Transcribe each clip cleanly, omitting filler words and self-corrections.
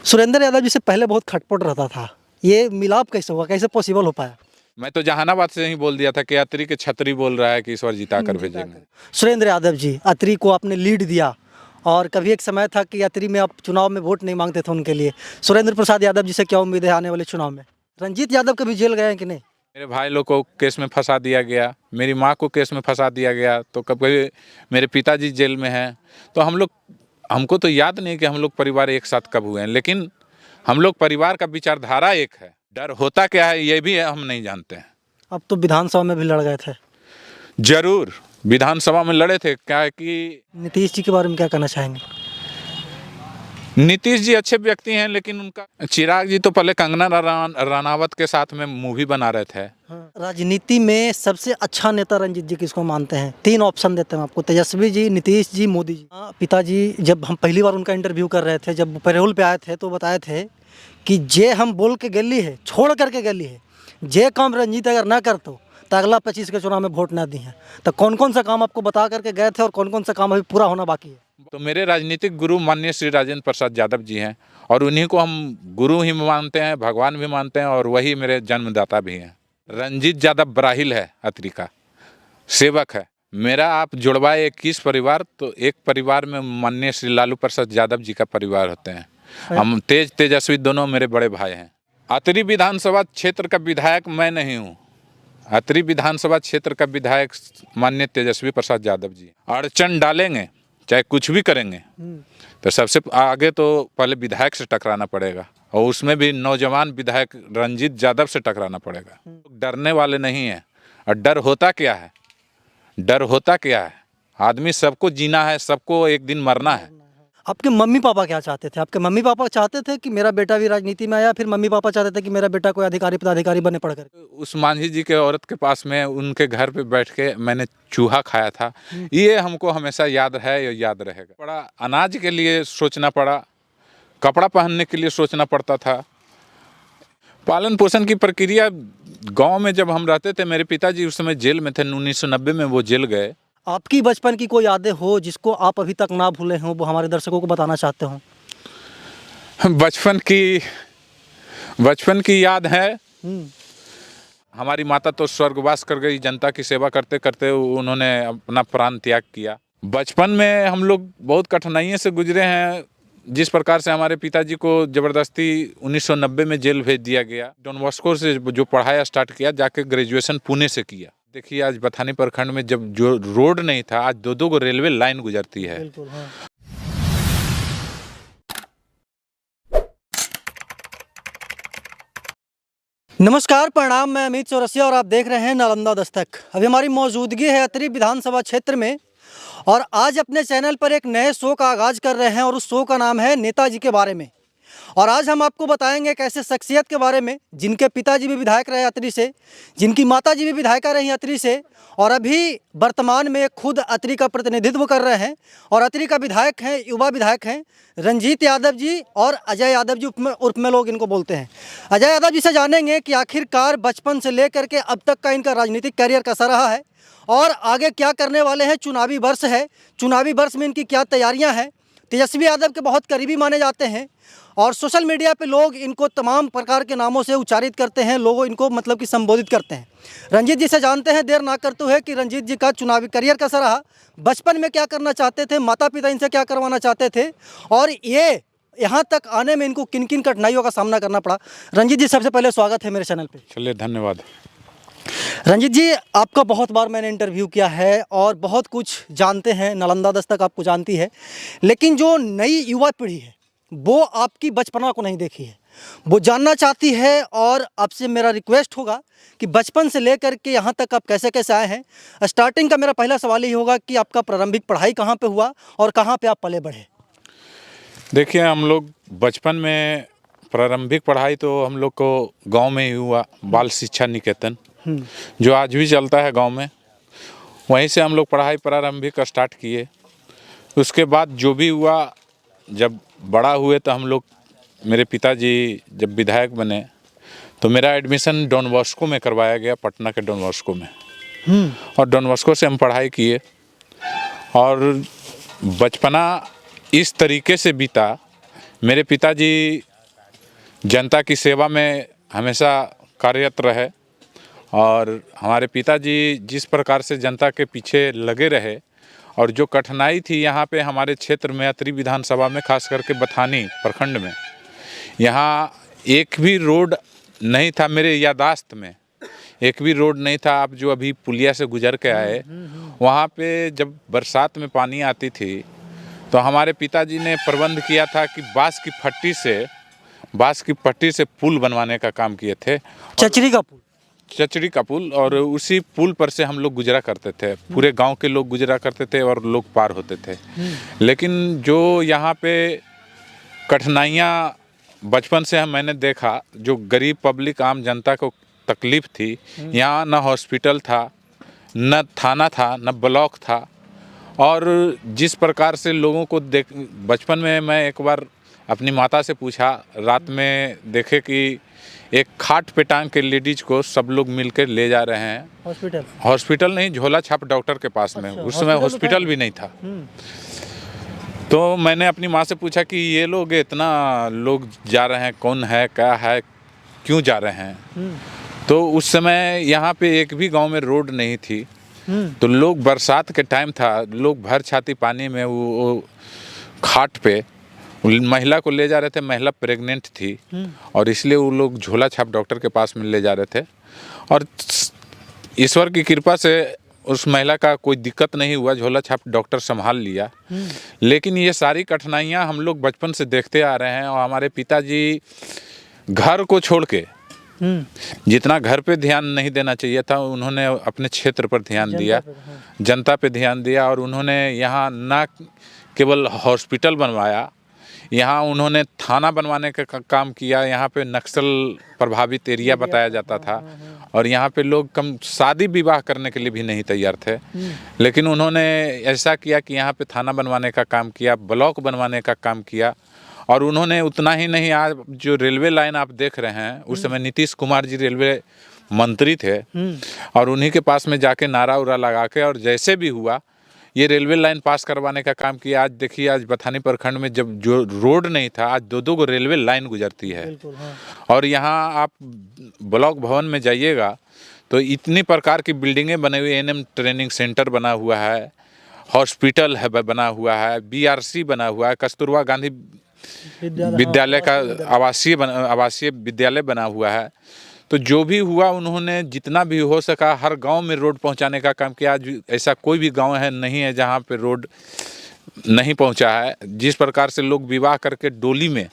सुरेंद्र यादव जी से पहले बहुत खटपट रहता था, ये मिलाप कैसे हुआ, कैसे पॉसिबल हो पाया? मैं तो जहानाबाद से ही बोल दिया था कि यात्री के छतरी बोल रहा है कि इस बार जिता कर भेजेंगे। सुरेंद्र यादव जी अत्री को आपने लीड दिया और कभी एक समय था कि अत्री में आप चुनाव में वोट नहीं मांगते थे उनके लिए। सुरेंद्र प्रसाद यादव जी से क्या उम्मीद है आने वाले चुनाव में? रंजीत यादव कभी जेल गए हैं कि नहीं? मेरे भाई लोग को केस में फंसा दिया गया, मेरी माँ को केस में फंसा दिया गया, तो कभी मेरे पिताजी जेल में हैं। तो हमको तो याद नहीं कि हम लोग परिवार एक साथ कब हुए हैं, लेकिन हम लोग परिवार का विचारधारा एक है। डर होता क्या है ये भी हम नहीं जानते हैं। अब तो विधानसभा में भी लड़ गए थे। जरूर विधानसभा में लड़े थे, क्या है कि नीतीश जी के बारे में क्या कहना चाहेंगे? नीतीश जी अच्छे व्यक्ति हैं, लेकिन उनका चिराग जी तो पहले कंगना रनावत के साथ में मूवी बना रहे थे। राजनीति में सबसे अच्छा नेता रंजीत जी किसको मानते हैं? 3 ऑप्शन देते हैं आपको, तेजस्वी जी, नीतीश जी, मोदी जी। पिताजी जब हम पहली बार उनका इंटरव्यू कर रहे थे, जब पैरोल पे आए थे तो बताए थे कि जे हम बोल के गली है, छोड़ करके गली है, जे काम रंजीत अगर ना कर तो अगला 25 के चुनाव में वोट ना दी हैं। तो कौन कौन सा काम आपको बता करके गए थे और कौन कौन सा काम अभी पूरा होना बाकी है? तो मेरे राजनीतिक गुरु माननीय श्री राजेंद्र प्रसाद यादव जी हैं, और उन्हीं को हम गुरु ही मानते हैं, भगवान भी मानते हैं, और वही मेरे जन्मदाता भी हैं। रंजीत यादव बराहिल है, अत्री का सेवक है। मेरा आप जुड़वाए 21 परिवार, तो एक परिवार में माननीय श्री लालू प्रसाद यादव जी का परिवार होते हैं। हम तेजस्वी दोनों मेरे बड़े भाई हैं। अत्री विधानसभा क्षेत्र का विधायक मैं नहीं हूँ, अत्री विधानसभा क्षेत्र का विधायक माननीय तेजस्वी प्रसाद यादव जी। अड़चन डालेंगे चाहे कुछ भी करेंगे, तो सबसे आगे तो पहले विधायक से टकराना पड़ेगा, और उसमें भी नौजवान विधायक रंजीत यादव से टकराना पड़ेगा। डरने वाले नहीं हैं। और डर होता क्या है? डर होता क्या है? आदमी सबको जीना है, सबको एक दिन मरना है। आपके मम्मी पापा क्या चाहते थे? आपके मम्मी पापा चाहते थे कि मेरा बेटा भी राजनीति में आया, फिर मम्मी पापा चाहते थे कि मेरा बेटा कोई अधिकारी पदाधिकारी बने पढ़ कर? उस मांझी जी के औरत के पास में उनके घर पे बैठ के मैंने चूहा खाया था, ये हमको हमेशा याद है, या याद रहेगा। बड़ा अनाज के लिए सोचना पड़ा, कपड़ा पहनने के लिए सोचना पड़ता था। पालन पोषण की प्रक्रिया गांव में जब हम रहते थे, मेरे पिताजी उस समय जेल में थे, 1990 में वो जेल गए। आपकी बचपन की कोई यादें हो जिसको आप अभी तक ना भूले हों, वो हमारे दर्शकों को बताना चाहते हो? बचपन की याद है। हमारी माता तो स्वर्गवास कर गई, जनता की सेवा करते करते उन्होंने अपना प्राण त्याग किया। बचपन में हम लोग बहुत कठिनाइयों से गुजरे हैं। जिस प्रकार से हमारे पिताजी को ज़बरदस्ती 1990 में जेल भेज दिया गया, डॉन बॉस्को से जो पढ़ाई स्टार्ट किया, जाके ग्रेजुएशन पुणे से किया। देखिए आज बथानी प्रखंड में जब जो रोड नहीं था, आज 2-2 रेलवे लाइन गुजरती है। बिल्कुल, हाँ। नमस्कार, प्रणाम, मैं अमित चौरसिया और आप देख रहे हैं नालंदा दस्तक। अभी हमारी मौजूदगी है अत्री विधानसभा क्षेत्र में, और आज अपने चैनल पर एक नए शो का आगाज़ कर रहे हैं, और उस शो का नाम है नेताजी के बारे में। और आज हम आपको बताएंगे एक ऐसे शख्सियत के बारे में जिनके पिताजी भी विधायक रहे अत्री से, जिनकी माताजी भी विधायिका रही अत्री से, और अभी वर्तमान में खुद अत्री का प्रतिनिधित्व कर रहे हैं। और अत्री का विधायक हैं, युवा विधायक हैं रंजीत यादव जी और अजय यादव जी उर्फ में लोग इनको बोलते हैं। अजय यादव जी से जानेंगे कि आखिरकार बचपन से लेकर के अब तक का इनका राजनीतिक करियर कैसा रहा है, और आगे क्या करने वाले हैं। चुनावी वर्ष है, चुनावी वर्ष में इनकी क्या तैयारियां हैं। तेजस्वी यादव के बहुत करीबी माने जाते हैं, और सोशल मीडिया पे लोग इनको तमाम प्रकार के नामों से उच्चारित करते हैं, लोग इनको मतलब कि संबोधित करते हैं। रंजीत जी से जानते हैं देर ना करते हुए कि रंजीत जी का चुनावी करियर कैसा रहा, बचपन में क्या करना चाहते थे, माता पिता इनसे क्या करवाना चाहते थे, और ये यहाँ तक आने में इनको किन किन कठिनाइयों का सामना करना पड़ा। रंजीत जी, सबसे पहले स्वागत है मेरे चैनल पर। चलिए, धन्यवाद। रंजीत जी, आपका बहुत बार मैंने इंटरव्यू किया है और बहुत कुछ जानते हैं, नालंदा दस्तक आपको जानती है, लेकिन जो नई युवा पीढ़ी है वो आपकी बचपना को नहीं देखी है, वो जानना चाहती है। और आपसे मेरा रिक्वेस्ट होगा कि बचपन से लेकर के यहाँ तक आप कैसे कैसे आए हैं। स्टार्टिंग का मेरा पहला सवाल ही होगा कि आपका प्रारंभिक पढ़ाई कहाँ पे हुआ और कहाँ पे आप पले बढ़े? देखिए, हम लोग बचपन में प्रारंभिक पढ़ाई तो हम लोग को गांव में ही हुआ, बाल शिक्षा निकेतन, जो आज भी चलता है गांव में। वहीं से हम लोग पढ़ाई प्रारंभिक स्टार्ट किए। उसके बाद जो भी हुआ, जब बड़ा हुए तो हम लोग, मेरे पिताजी जब विधायक बने तो मेरा एडमिशन डॉन बॉस्को में करवाया गया, पटना के डॉन बॉस्को में। और डॉन बॉस्को से हम पढ़ाई किए, और बचपना इस तरीके से बीता। मेरे पिताजी जनता की सेवा में हमेशा कार्यरत रहे और हमारे पिताजी जिस प्रकार से जनता के पीछे लगे रहे और जो कठिनाई थी यहाँ पे हमारे क्षेत्र में अतरी विधानसभा में, खास करके बथानी प्रखंड में, यहाँ एक भी रोड नहीं था। मेरे यादाश्त में एक भी रोड नहीं था। आप जो अभी पुलिया से गुजर के आए, वहाँ पे जब बरसात में पानी आती थी तो हमारे पिताजी ने प्रबंध किया था कि बांस की पट्टी से पुल बनवाने का काम किए थे। चचड़ी का पुल, और उसी पुल पर से हम लोग गुजरा करते थे। पूरे गांव के लोग गुजरा करते थे और लोग पार होते थे। लेकिन जो यहाँ पे कठिनाइयाँ बचपन से मैंने देखा, जो गरीब पब्लिक आम जनता को तकलीफ थी, यहाँ न हॉस्पिटल था, न थाना था, न ब्लॉक था। और जिस प्रकार से लोगों को बचपन में मैं एक बार अपनी माता से पूछा, रात में देखे कि एक खाट पे टांग के लेडीज को सब लोग मिलकर ले जा रहे हैं हॉस्पिटल नहीं, झोला छाप डॉक्टर के पास में। उस समय हॉस्पिटल भी नहीं था। तो मैंने अपनी माँ से पूछा कि ये लोग इतना लोग जा रहे हैं, कौन है, क्या है, क्यों जा रहे हैं। तो उस समय यहाँ पे एक भी गांव में रोड नहीं थी। तो लोग, बरसात के टाइम था, लोग भर छाती पानी में वो खाट पे महिला को ले जा रहे थे। महिला प्रेग्नेंट थी और इसलिए वो लोग झोला छाप डॉक्टर के पास में ले जा रहे थे। और ईश्वर की कृपा से उस महिला का कोई दिक्कत नहीं हुआ, झोला छाप डॉक्टर संभाल लिया। लेकिन ये सारी कठिनाइयाँ हम लोग बचपन से देखते आ रहे हैं। और हमारे पिताजी घर को छोड़ के, जितना घर पे ध्यान नहीं देना चाहिए था, उन्होंने अपने क्षेत्र पर ध्यान दिया, जनता पे ध्यान दिया। और उन्होंने यहाँ ना केवल हॉस्पिटल बनवाया, यहाँ उन्होंने थाना बनवाने का काम किया। यहाँ पे नक्सल प्रभावित एरिया बताया जाता था और यहाँ पे लोग कम शादी विवाह करने के लिए भी नहीं तैयार थे। लेकिन उन्होंने ऐसा किया कि यहाँ पे थाना बनवाने का काम किया, ब्लॉक बनवाने का काम किया। और उन्होंने उतना ही नहीं, आज जो रेलवे लाइन आप देख रहे हैं, उस समय नीतीश कुमार जी रेलवे मंत्री थे और उन्हीं के पास में जाके नारा उरा लगा के, और जैसे भी हुआ ये रेलवे लाइन पास करवाने का काम किया। आज देखिए, आज बथानी प्रखंड में जब जो रोड नहीं था, आज दो गो रेलवे लाइन गुजरती है। और यहाँ आप ब्लॉक भवन में जाइएगा तो इतनी प्रकार की बिल्डिंगें बने हुई, एनएम ट्रेनिंग सेंटर बना हुआ है, हॉस्पिटल है बना हुआ है, बीआरसी बना हुआ है, कस्तूरबा गांधी विद्यालय का आवासीय विद्यालय बना हुआ है। तो जो भी हुआ, उन्होंने जितना भी हो सका हर गांव में रोड पहुंचाने का काम किया। आज ऐसा कोई भी गांव है नहीं है जहां पे रोड नहीं पहुंचा है। जिस प्रकार से लोग विवाह करके डोली में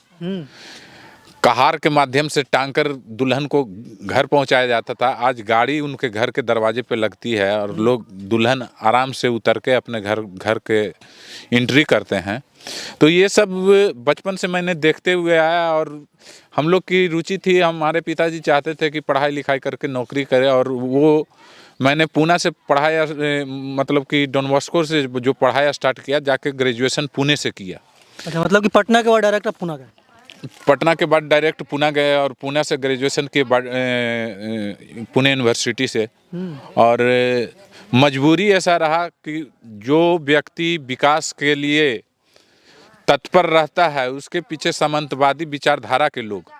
कहार के माध्यम से टांग कर दुल्हन को घर पहुंचाया जाता था, आज गाड़ी उनके घर के दरवाजे पे लगती है और लोग दुल्हन आराम से उतर के अपने घर के एंट्री करते हैं। तो ये सब बचपन से मैंने देखते हुए आया और हम लोग की रुचि थी। हमारे पिताजी चाहते थे कि पढ़ाई लिखाई करके नौकरी करे, और वो मैंने पूना से पढ़ाया, मतलब कि डॉन बॉस्को से जो पढ़ाया स्टार्ट किया, जाके ग्रेजुएशन पुणे से किया। अच्छा, मतलब कि पटना के बाद डायरेक्ट पुणे गए? पटना के बाद डायरेक्ट पुणे गए और पुणे से ग्रेजुएशन के बाद पुणे यूनिवर्सिटी से। और मजबूरी ऐसा रहा कि जो व्यक्ति विकास के लिए तत्पर रहता है, उसके पीछे सामंतवादी विचारधारा के लोग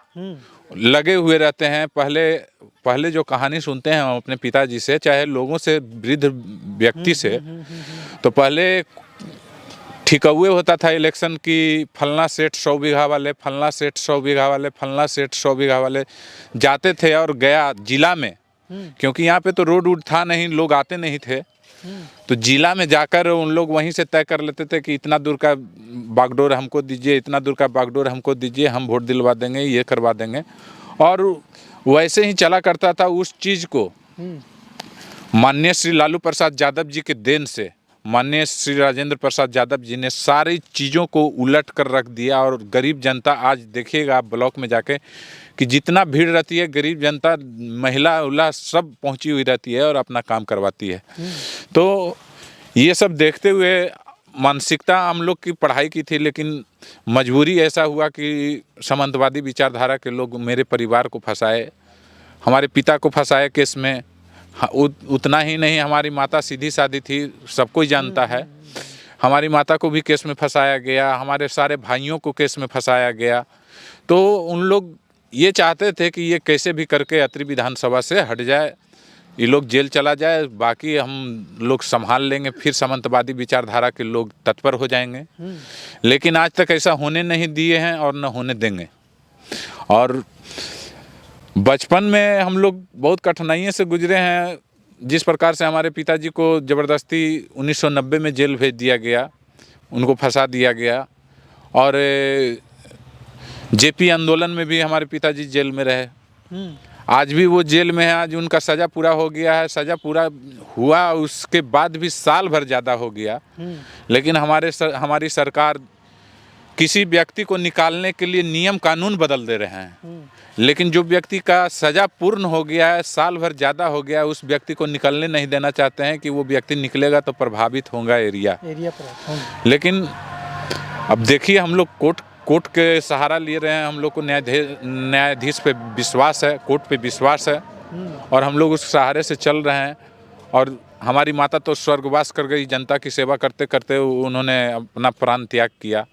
लगे हुए रहते हैं। पहले जो कहानी सुनते हैं हम अपने पिताजी से, चाहे लोगों से, वृद्ध व्यक्ति से, तो पहले ठिकौए होता था इलेक्शन की, फलना सेठ 100 बीघा वाले, फलना सेठ 100 बीघा वाले, फलना सेठ 100 बीघा वाले जाते थे। और गया जिला में, क्योंकि यहाँ पे तो रोड वूड था नहीं, लोग आते नहीं थे, तो जिला में जाकर उन लोग वहीं से तय कर लेते थे कि इतना दूर का बागडोर हमको दीजिए, इतना दूर का बागडोर हमको दीजिए, हम वोट दिलवा देंगे, ये करवा देंगे। और वैसे ही चला करता था। उस चीज़ को माननीय श्री लालू प्रसाद यादव जी के देन से, माननीय श्री राजेंद्र प्रसाद यादव जी ने सारी चीज़ों को उलट कर रख दिया। और गरीब जनता, आज देखिएगा आप ब्लॉक में जाके कि जितना भीड़ रहती है, गरीब जनता, महिला उला सब पहुंची हुई रहती है और अपना काम करवाती है। तो ये सब देखते हुए मानसिकता हम लोग की पढ़ाई की थी, लेकिन मजबूरी ऐसा हुआ कि सामंतवादी विचारधारा के लोग मेरे परिवार को फंसाए, हमारे पिता को फंसाए केस में। उतना ही नहीं, हमारी माता सीधी सादी थी, सब कोई जानता है। हमारी माता को भी केस में फंसाया गया, हमारे सारे भाइयों को केस में फंसाया गया। तो उन लोग ये चाहते थे कि ये कैसे भी करके अत्रि विधानसभा से हट जाए, ये लोग जेल चला जाए, बाकी हम लोग संभाल लेंगे, फिर सामंतवादी विचारधारा के लोग तत्पर हो जाएंगे। लेकिन आज तक ऐसा होने नहीं दिए हैं और न होने देंगे। और बचपन में हम लोग बहुत कठिनाइयों से गुजरे हैं। जिस प्रकार से हमारे पिताजी को ज़बरदस्ती 1990 में जेल भेज दिया गया, उनको फंसा दिया गया, और जेपी आंदोलन में भी हमारे पिताजी जेल में रहे। आज भी वो जेल में है। आज उनका सज़ा पूरा हो गया है। सज़ा पूरा हुआ उसके बाद भी साल भर ज़्यादा हो गया, लेकिन हमारी सरकार किसी व्यक्ति को निकालने के लिए नियम कानून बदल दे रहे हैं, लेकिन जो व्यक्ति का सज़ा पूर्ण हो गया है, साल भर ज़्यादा हो गया है, उस व्यक्ति को निकलने नहीं देना चाहते हैं कि वो व्यक्ति निकलेगा तो प्रभावित होगा एरिया पर। लेकिन अब देखिए, हम लोग कोर्ट के सहारा ले रहे हैं। हम लोग को न्यायाधीश पे विश्वास है, कोर्ट पे विश्वास है, और हम लोग उस सहारे से चल रहे हैं। और हमारी माता तो स्वर्गवास कर गई। जनता की सेवा करते करते उन्होंने अपना प्राण त्याग किया,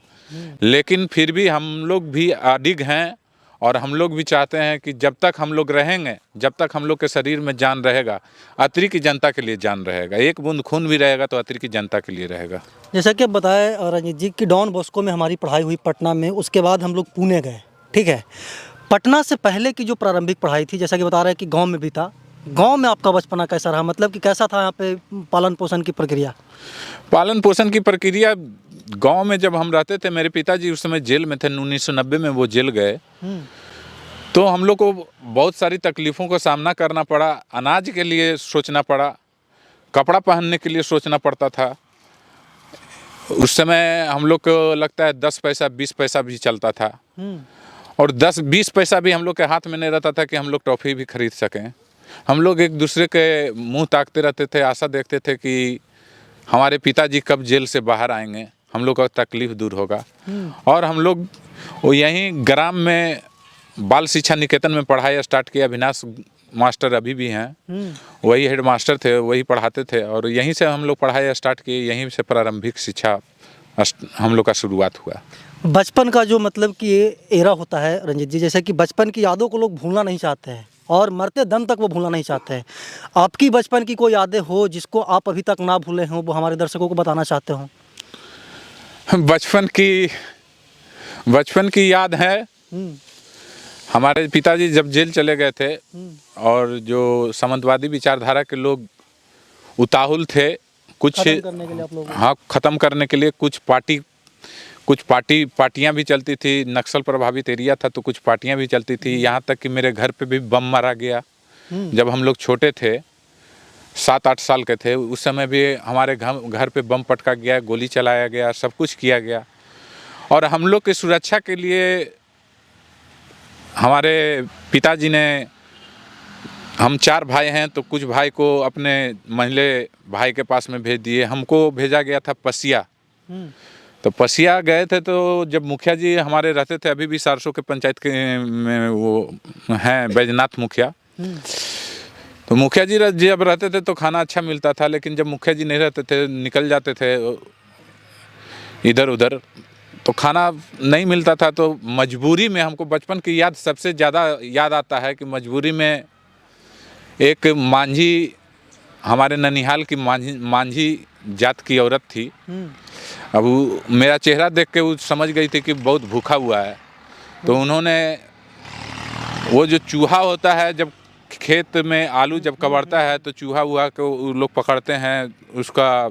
लेकिन फिर भी हम लोग भी अडिग हैं, और हम लोग भी चाहते हैं कि जब तक हम लोग रहेंगे, जब तक हम लोग के शरीर में जान रहेगा, अत्रि की जनता के लिए जान रहेगा। एक बूंद खून भी रहेगा तो अत्रि की जनता के लिए रहेगा। जैसा कि आप बताए रंजीत जी कि डॉन बॉस्को में हमारी पढ़ाई हुई पटना में, उसके बाद हम लोग पुणे गए, ठीक है। पटना से पहले की जो प्रारंभिक पढ़ाई थी, जैसा कि बता रहे हैं कि गांव में भी था, गांव में आपका बचपना कैसा रहा? मतलब कि कैसा था यहाँ पे पालन पोषण की प्रक्रिया? पालन पोषण की प्रक्रिया गांव में जब हम रहते थे, मेरे पिताजी उस समय जेल में थे, 1990 में वो जेल गए, तो हम लोग को बहुत सारी तकलीफ़ों का सामना करना पड़ा। अनाज के लिए सोचना पड़ा, कपड़ा पहनने के लिए सोचना पड़ता था। उस समय हम लोग को लगता है 10 पैसा 20 पैसा भी चलता था, और 10-20 पैसा भी हम लोग के हाथ में नहीं रहता था कि हम लोग टॉफ़ी भी खरीद सकें। हम लोग एक दूसरे के मुंह ताकते रहते थे, आशा देखते थे कि हमारे पिताजी कब जेल से बाहर आएंगे, हम लोग का तकलीफ़ दूर होगा। और हम लोग वो यहीं ग्राम में बाल शिक्षा निकेतन में पढ़ाई स्टार्ट किया। अविनाश मास्टर अभी भी हैं, वही हेड मास्टर थे, वही पढ़ाते थे, और यहीं से हम लोग पढ़ाई स्टार्ट किए। यहीं से प्रारंभिक शिक्षा हम लोग का शुरुआत हुआ। बचपन का जो मतलब कि ये एरा होता है रंजीत जी, जैसे कि बचपन की यादों को लोग भूलना नहीं चाहते हैं, और मरते दम तक वो भूलना नहीं चाहते हैं। आपकी बचपन की कोई यादें हो जिसको आप अभी तक ना भूले हों, वो हमारे दर्शकों को बताना चाहते हो? बचपन की याद है। हमारे पिताजी जब जेल चले गए थे, और जो सामंतवादी विचारधारा के लोग उताहुल थे, कुछ खत्म करने के लिए आप लोग? हाँ, ख़त्म करने के लिए कुछ पार्टियां भी चलती थी। नक्सल प्रभावित एरिया था तो कुछ पार्टियां भी चलती थी। यहाँ तक कि मेरे घर पे भी बम मारा गया। जब हम लोग छोटे थे, 7-8 साल के थे, उस समय भी हमारे घर पे बम पटका गया, गोली चलाया गया, सब कुछ किया गया। और हम लोग की सुरक्षा के लिए हमारे पिताजी ने, हम 4 भाई हैं, तो कुछ भाई को अपने महिला भाई के पास में भेज दिए। हमको भेजा गया था पसिया। तो पसिया गए थे, तो जब मुखिया जी हमारे रहते थे, अभी भी सारसों के पंचायत के में वो हैं बैजनाथ मुखिया, तो मुखिया जी जब रहते थे तो खाना अच्छा मिलता था। लेकिन जब मुखिया जी नहीं रहते थे, निकल जाते थे इधर उधर, तो खाना नहीं मिलता था। तो मजबूरी में हमको बचपन की याद सबसे ज़्यादा याद आता है कि मजबूरी में एक मांझी, हमारे ननिहाल की मांझी जात की औरत थी। अब मेरा चेहरा देख के वो समझ गई थी कि बहुत भूखा हुआ है, तो उन्होंने वो जो चूहा होता है, जब खेत में आलू जब कबाड़ता है तो चूहा हुआ को लोग पकड़ते हैं, उसका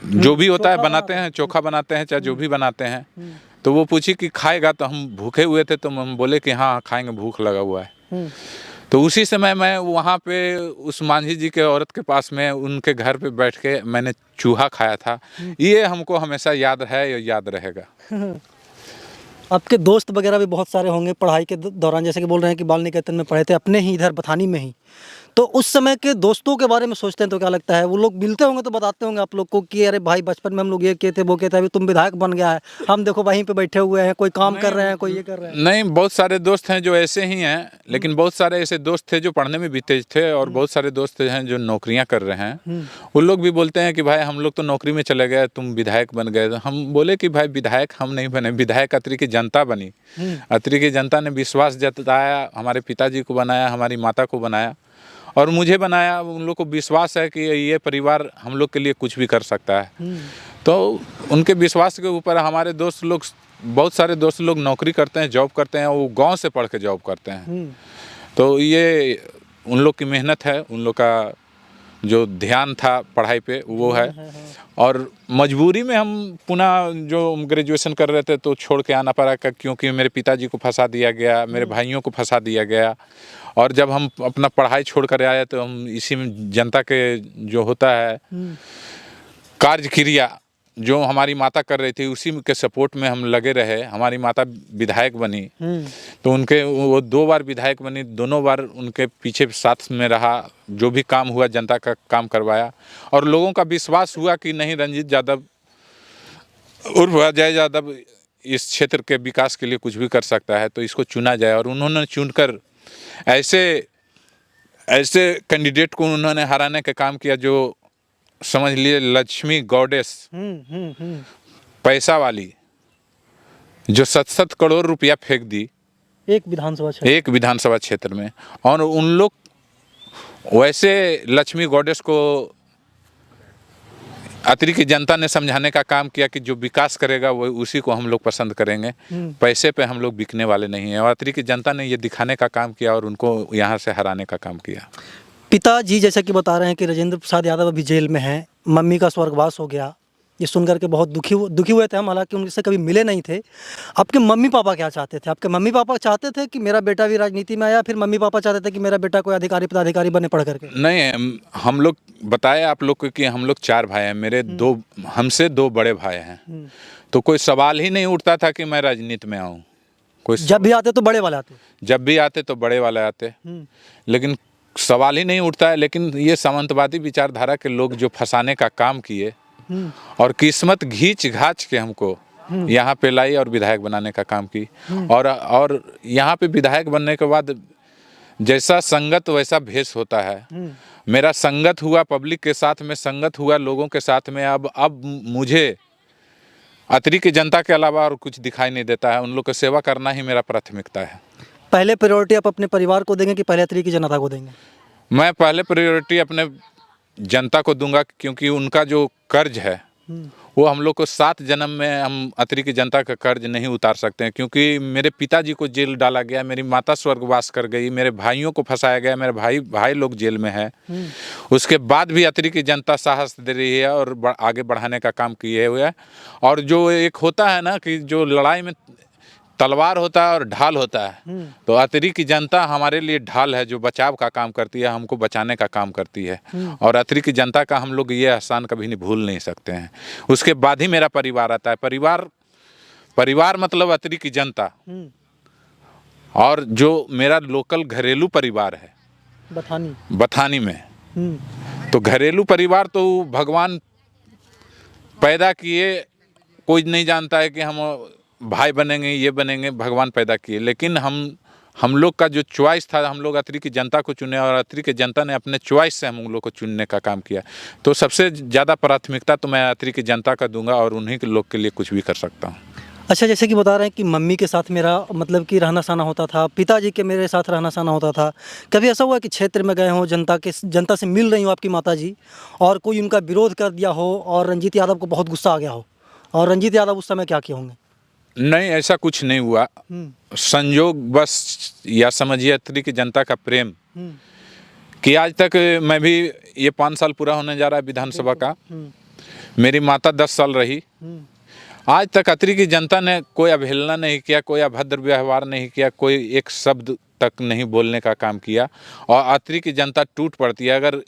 जो भी होता है बनाते हैं, चोखा बनाते हैं, चाहे जो भी बनाते हैं। तो वो पूछी कि खाएगा? तो हम भूखे हुए थे, तो हम बोले कि हाँ खाएंगे, भूख लगा हुआ है। तो उसी समय मैं वहाँ पे उस मांझी जी के औरत के पास में उनके घर पे बैठ के मैंने चूहा खाया था। ये हमको हमेशा याद है, ये याद रहेगा। आपके दोस्त वगैरह भी बहुत सारे होंगे पढ़ाई के दौरान, जैसे कि बोल रहे हैं कि बाल निकेतन में पढ़े थे, अपने ही इधर बथानी में ही, तो उस समय के दोस्तों के बारे में सोचते हैं तो क्या लगता है? वो लोग मिलते होंगे तो बताते होंगे आप लोग को कि अरे भाई बचपन में हम लोग ये किए थे, वो किए थे, अभी तुम विधायक बन गया है, हम देखो वहीं पे बैठे हुए हैं, कोई काम कर रहे हैं, कोई ये कर रहे हैं। नहीं, बहुत सारे दोस्त हैं जो ऐसे ही हैं, लेकिन बहुत सारे ऐसे दोस्त थे जो पढ़ने में भी तेज थे, और बहुत सारे दोस्त हैं जो नौकरियां कर रहे हैं। वो लोग भी बोलते हैं कि भाई हम लोग तो नौकरी में चले गए, तुम विधायक बन गए। तो हम बोले कि भाई विधायक हम नहीं बने, विधायक अतरी की जनता बनी। अतरी की जनता ने विश्वास जताया, हमारे पिताजी को बनाया, हमारी माता को बनाया और मुझे बनाया। उन लोग को विश्वास है कि ये परिवार हम लोग के लिए कुछ भी कर सकता है। तो उनके विश्वास के ऊपर हमारे दोस्त लोग, बहुत सारे दोस्त लोग नौकरी करते हैं, जॉब करते हैं, वो गांव से पढ़ के जॉब करते हैं। तो ये उन लोग की मेहनत है, उन लोग का जो ध्यान था पढ़ाई पे वो है। और मजबूरी में हम पुनः जो ग्रेजुएशन कर रहे थे तो छोड़ के आना पड़ा, क्योंकि मेरे पिताजी को फंसा दिया गया, मेरे भाइयों को फंसा दिया गया। और जब हम अपना पढ़ाई छोड़ कर आए तो हम इसी में जनता के जो होता है कार्य क्रिया जो हमारी माता कर रही थी उसी के सपोर्ट में हम लगे रहे। हमारी माता विधायक बनी तो उनके वो 2 बार विधायक बनी, दोनों बार उनके पीछे साथ में रहा, जो भी काम हुआ जनता का काम करवाया। और लोगों का विश्वास हुआ कि नहीं, रंजीत यादव उर्फ अजय यादव इस क्षेत्र के विकास के लिए कुछ भी कर सकता है, तो इसको चुना जाए। और उन्होंने चुनकर ऐसे कैंडिडेट को उन्होंने हराने का काम किया जो समझ लिए लक्ष्मी गॉडेस, पैसा वाली, जो 7-7 करोड़ रुपया फेंक दी एक विधानसभा क्षेत्र में। और उन लोग वैसे लक्ष्मी गॉडेस को अतरी की जनता ने समझाने का काम किया कि जो विकास करेगा वो उसी को हम लोग पसंद करेंगे, पैसे पे हम लोग बिकने वाले नहीं हैं। और अतरी की जनता ने ये दिखाने का काम किया और उनको यहाँ से हराने का काम किया। पिताजी जैसा कि बता रहे हैं कि राजेंद्र प्रसाद यादव अभी जेल में हैं, मम्मी का स्वर्गवास हो गया, ये सुनकर के बहुत दुखी हुए थे हम, हालांकि उनसे कभी मिले नहीं थे। आपके मम्मी पापा क्या चाहते थे? आपके मम्मी पापा चाहते थे कि मेरा बेटा भी राजनीति में आया, फिर मम्मी पापा चाहते थे कि मेरा बेटा कोई अधिकारी पदाधिकारी बने पढ़ करके? नहीं, हम लोग बताए आप लोग को कि हम लोग 4 भाई हैं, मेरे हमसे 2 बड़े भाई हैं। तो कोई सवाल ही नहीं उठता था कि मैं राजनीति में आऊँ। जब भी आते तो बड़े वाले आते? जब भी आते तो बड़े वाले आते, लेकिन सवाल ही नहीं उठता है। लेकिन ये सामंतवादी विचारधारा के लोग जो फंसाने का काम किए और किस्मत घींच घाच के हमको यहाँ पे लाई और विधायक बनाने का काम की। और यहाँ पे विधायक बनने के बाद जैसा संगत वैसा भेष होता है। मेरा संगत हुआ पब्लिक के साथ में, संगत हुआ लोगों के साथ में। अब मुझे अतरी की जनता के अलावा और कुछ दिखाई नहीं देता है। उन लोग की सेवा करना ही मेरा प्राथमिकता है। पहले प्रायोरिटी आप अपने परिवार को देंगे कि पहले अतरी की जनता को देंगे? मैं पहले प्रायोरिटी अपने जनता को दूंगा, क्योंकि उनका जो कर्ज है वो हम लोग को 7 जन्म में हम अतरी की जनता का कर्ज नहीं उतार सकते हैं। क्योंकि मेरे पिताजी को जेल डाला गया, मेरी माता स्वर्गवास कर गई, मेरे भाइयों को फंसाया गया, मेरे भाई लोग जेल में हैं। उसके बाद भी अतरी की जनता साहस दे रही है और आगे बढ़ाने का काम किए हुए है। और जो एक होता है ना कि जो लड़ाई में तलवार होता है और ढाल होता है, तो अतरी की जनता हमारे लिए ढाल है, जो बचाव का काम करती है, हमको बचाने का काम करती है। और अतरी की जनता का हम लोग ये एहसान कभी नहीं भूल नहीं सकते हैं। उसके बाद ही मेरा परिवार आता है। परिवार मतलब अतरी की जनता। और जो मेरा लोकल घरेलू परिवार है बथानी में, तो घरेलू परिवार तो भगवान पैदा किए, कोई नहीं जानता है कि हम भाई बनेंगे, ये बनेंगे, भगवान पैदा किए। लेकिन हम लोग का जो चॉइस था, हम लोग अतरी की जनता को चुने और अतरी की जनता ने अपने चॉइस से हम लोग को चुनने का काम किया। तो सबसे ज़्यादा प्राथमिकता तो मैं अतरी की जनता का दूंगा और उन्हीं के लोग के लिए कुछ भी कर सकता हूँ। अच्छा, जैसे कि बता रहे हैं कि मम्मी के साथ मेरा मतलब कि रहना सहना होता था, पिताजी के मेरे साथ रहना सहना होता था। कभी ऐसा हुआ कि क्षेत्र में गए हों, जनता से मिल रही हो आपकी माताजी और कोई उनका विरोध कर दिया हो और रंजीत यादव को बहुत गुस्सा आ गया हो, और रंजीत यादव उस समय क्या किए होंगे? नहीं, ऐसा कुछ नहीं हुआ। संयोग बस, या समझिए अतरी की जनता का प्रेम, कि आज तक मैं भी, ये 5 साल पूरा होने जा रहा है विधानसभा का, मेरी माता 10 साल रही। आज तक अतरी की जनता ने कोई अवहेलना नहीं किया, कोई अभद्र व्यवहार नहीं किया, कोई एक शब्द तक नहीं बोलने का काम किया। और अतरी की जनता टूट पड़ती है। अगर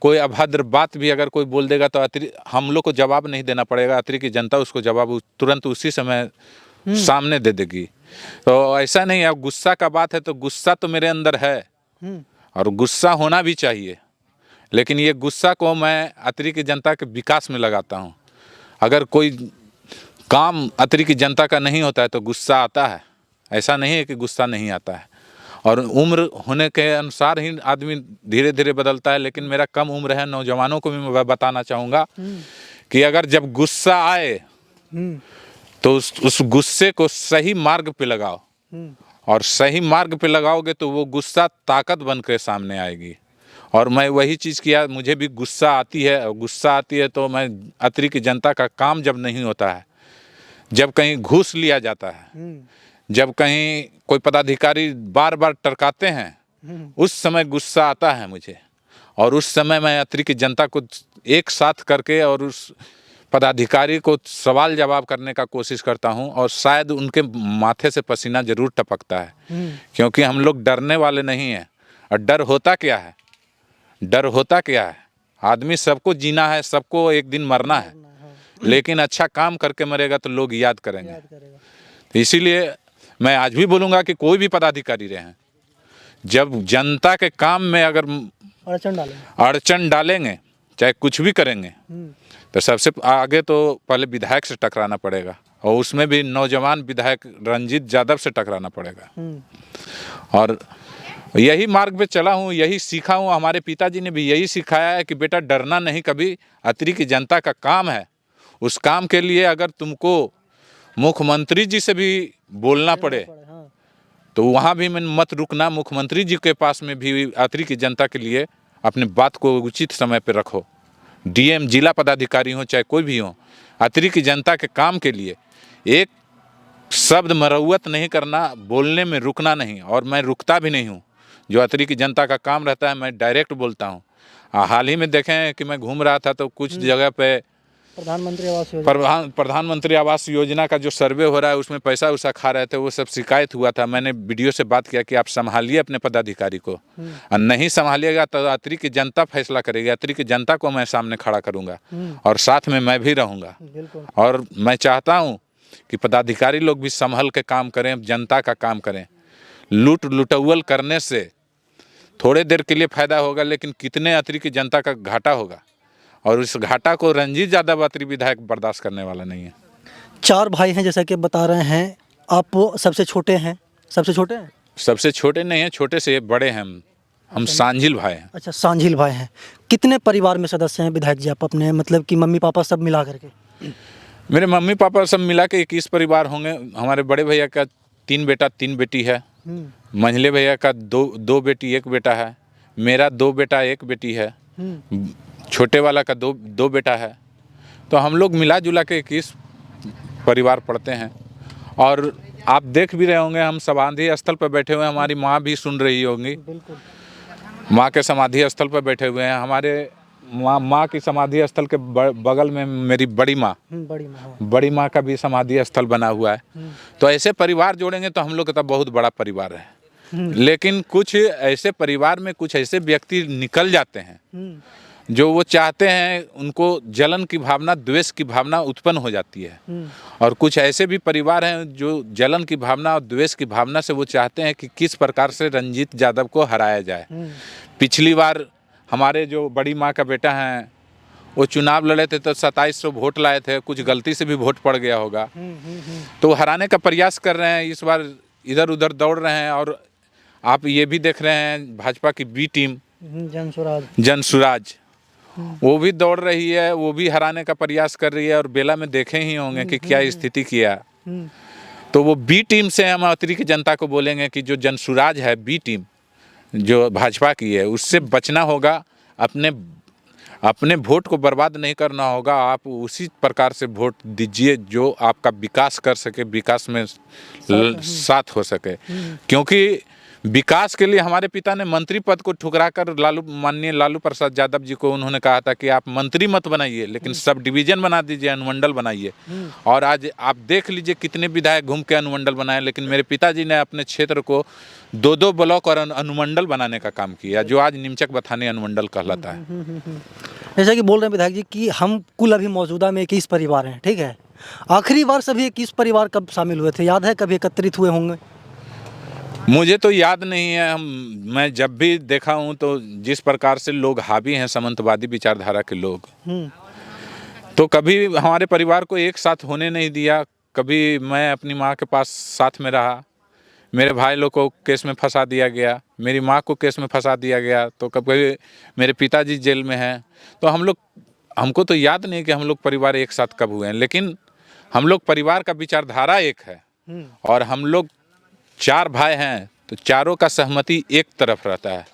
कोई अभद्र बात भी अगर कोई बोल देगा तो हम लोग को जवाब नहीं देना पड़ेगा, अतरी की जनता उसको जवाब तुरंत उसी समय सामने दे देगी। तो ऐसा नहीं है। गुस्सा का बात है तो गुस्सा तो मेरे अंदर है, और गुस्सा होना भी चाहिए, लेकिन ये गुस्सा को मैं अतरी की जनता के विकास में लगाता हूँ। अगर कोई काम अतरी की जनता का नहीं होता है तो गुस्सा आता है, ऐसा नहीं है कि गुस्सा नहीं आता है। और उम्र होने के अनुसार ही आदमी धीरे धीरे बदलता है, लेकिन मेरा कम उम्र है। नौजवानों को भी मैं बताना चाहूँगा कि अगर जब गुस्सा आए तो उस गुस्से को सही मार्ग पे लगाओ, और सही मार्ग पे लगाओगे तो वो गुस्सा ताकत बन के सामने आएगी। और मैं वही चीज़ किया, मुझे भी गुस्सा आती है, और गुस्सा आती है तो मैं अतरी की जनता का काम जब नहीं होता है, जब कहीं घूस लिया जाता है, जब कहीं कोई पदाधिकारी बार बार टरकाते हैं, उस समय गुस्सा आता है मुझे। और उस समय मैं अतरी की जनता को एक साथ करके और उस पदाधिकारी को सवाल जवाब करने का कोशिश करता हूं, और शायद उनके माथे से पसीना जरूर टपकता है, क्योंकि हम लोग डरने वाले नहीं हैं। और डर होता क्या है? डर होता क्या है? आदमी सबको जीना है, सबको एक दिन मरना है, लेकिन अच्छा काम करके मरेगा तो लोग याद करेंगे। तो इसीलिए मैं आज भी बोलूँगा कि कोई भी पदाधिकारी रहे, जब जनता के काम में अगर अड़चन डालेंगे, चाहे कुछ भी करेंगे, तो सबसे आगे तो पहले विधायक से टकराना पड़ेगा, और उसमें भी नौजवान विधायक रंजीत यादव से टकराना पड़ेगा। और यही मार्ग पे चला हूँ, यही सीखा हूँ। हमारे पिताजी ने भी यही सिखाया है कि बेटा डरना नहीं कभी, अतरी की जनता का काम है। उस काम के लिए अगर तुमको मुख्यमंत्री जी से भी बोलना पड़े तो वहाँ भी मैं मत रुकना, मुख्यमंत्री जी के पास में भी अतरी की जनता के लिए अपनी बात को उचित समय पर रखो। डीएम, जिला पदाधिकारी हो, चाहे कोई भी हो, अतरी की जनता के काम के लिए एक शब्द मरौवत नहीं करना, बोलने में रुकना नहीं। और मैं रुकता भी नहीं हूँ। जो अतरी की जनता का काम रहता है मैं डायरेक्ट बोलता हूँ। हाल ही में देखें कि मैं घूम रहा था तो कुछ जगह पे प्रधानमंत्री आवास योजना का जो सर्वे हो रहा है उसमें पैसा उसा खा रहे थे, वो सब शिकायत हुआ था। मैंने वीडियो से बात किया कि आप संभालिए अपने पदाधिकारी को, और नहीं संभालिएगा तो अतरी की जनता फैसला करेगी। अतरी की जनता को मैं सामने खड़ा करूंगा, और साथ में मैं भी रहूंगा। और मैं चाहता हूँ कि पदाधिकारी लोग भी संभल के काम करें, जनता का काम करें। लुटौल करने से थोड़े देर के लिए फायदा होगा, लेकिन कितने अतरी की जनता का घाटा होगा, और उस घाटा को रंजीत यादव अतरी विधायक बर्दाश्त करने वाला नहीं है। 4 भाई हैं जैसा कि बता रहे हैं, आप सबसे छोटे हैं? सबसे छोटे हैं? सबसे छोटे नहीं हैं, छोटे से बड़े हैं हम सांझिल भाई हैं। अच्छा, सांझिल भाई हैं। कितने परिवार में सदस्य हैं विधायक जी आप अपने, मतलब कि मम्मी पापा सब मिला करके? मेरे मम्मी पापा सब मिला के 21 परिवार होंगे। हमारे बड़े भैया का 3 बेटा 3 बेटी है, मंझले भैया का 2 बेटी 1 बेटा है, मेरा 2 बेटा 1 बेटी है, छोटे वाला का 2 बेटा है। तो हम लोग मिला जुला के 21 परिवार पढ़ते हैं। और आप देख भी रहे होंगे, हम समाधि स्थल पर बैठे हुए हैं, हमारी माँ भी सुन रही होंगी। माँ के समाधि स्थल पर बैठे हुए हैं। हमारे माँ की समाधि स्थल के बगल में मेरी बड़ी माँ का भी समाधि स्थल बना हुआ है। तो ऐसे परिवार जोड़ेंगे तो हम लोग का बहुत बड़ा परिवार है। लेकिन कुछ ऐसे परिवार में कुछ ऐसे व्यक्ति निकल जाते हैं जो वो चाहते हैं, उनको जलन की भावना, द्वेष की भावना उत्पन्न हो जाती है। और कुछ ऐसे भी परिवार हैं जो जलन की भावना और द्वेष की भावना से वो चाहते हैं कि किस प्रकार से रंजीत यादव को हराया जाए। पिछली बार हमारे जो बड़ी माँ का बेटा हैं, वो चुनाव लड़े थे तो 2700 वोट लाए थे, कुछ गलती से भी वोट पड़ गया होगा, तो हराने का प्रयास कर रहे हैं। इस बार इधर उधर दौड़ रहे हैं। और आप ये भी देख रहे हैं भाजपा की बी टीम जनसुराज, वो भी दौड़ रही है, वो भी हराने का प्रयास कर रही है। और बेला में देखे ही होंगे कि क्या स्थिति किया। तो वो बी टीम से हम अतरी की जनता को बोलेंगे कि जो जनसुराज है, बी टीम जो भाजपा की है, उससे बचना होगा। अपने वोट को बर्बाद नहीं करना होगा। आप उसी प्रकार से वोट दीजिए जो आपका विकास कर सके, विकास में साथ हो सके। क्योंकि विकास के लिए हमारे पिता ने मंत्री पद को ठुकरा कर माननीय लालू प्रसाद यादव जी को उन्होंने कहा था कि आप मंत्री मत बनाइए, लेकिन सब डिवीजन बना दीजिए, अनुमंडल बनाइए। और आज आप देख लीजिए कितने विधायक घूम के अनुमंडल बनाए, लेकिन मेरे पिताजी ने अपने क्षेत्र को 2-2 ब्लॉक और अनुमंडल बनाने का काम किया, जो आज नीमचक बथानी अनुमंडल कहलाता है। जैसा कि बोल रहे हैं विधायक जी कि हम कुल अभी मौजूदा में 21 परिवार हैं, ठीक है। आखिरी बार सभी 21 परिवार कब शामिल हुए थे, याद है? कभी एकत्रित हुए होंगे? मुझे तो याद नहीं है। मैं जब भी देखा हूँ तो जिस प्रकार से लोग हावी हैं सामंतवादी विचारधारा के लोग, तो कभी हमारे परिवार को एक साथ होने नहीं दिया। कभी मैं अपनी माँ के पास साथ में रहा, मेरे भाई लोग को केस में फंसा दिया गया, मेरी माँ को केस में फंसा दिया गया, तो कभी मेरे पिताजी जेल में हैं। तो हमको तो याद नहीं कि हम लोग परिवार एक साथ कब हुए हैं, लेकिन हम लोग परिवार का विचारधारा एक है। और हम लोग 4 भाई हैं, तो चारों का सहमति एक तरफ रहता है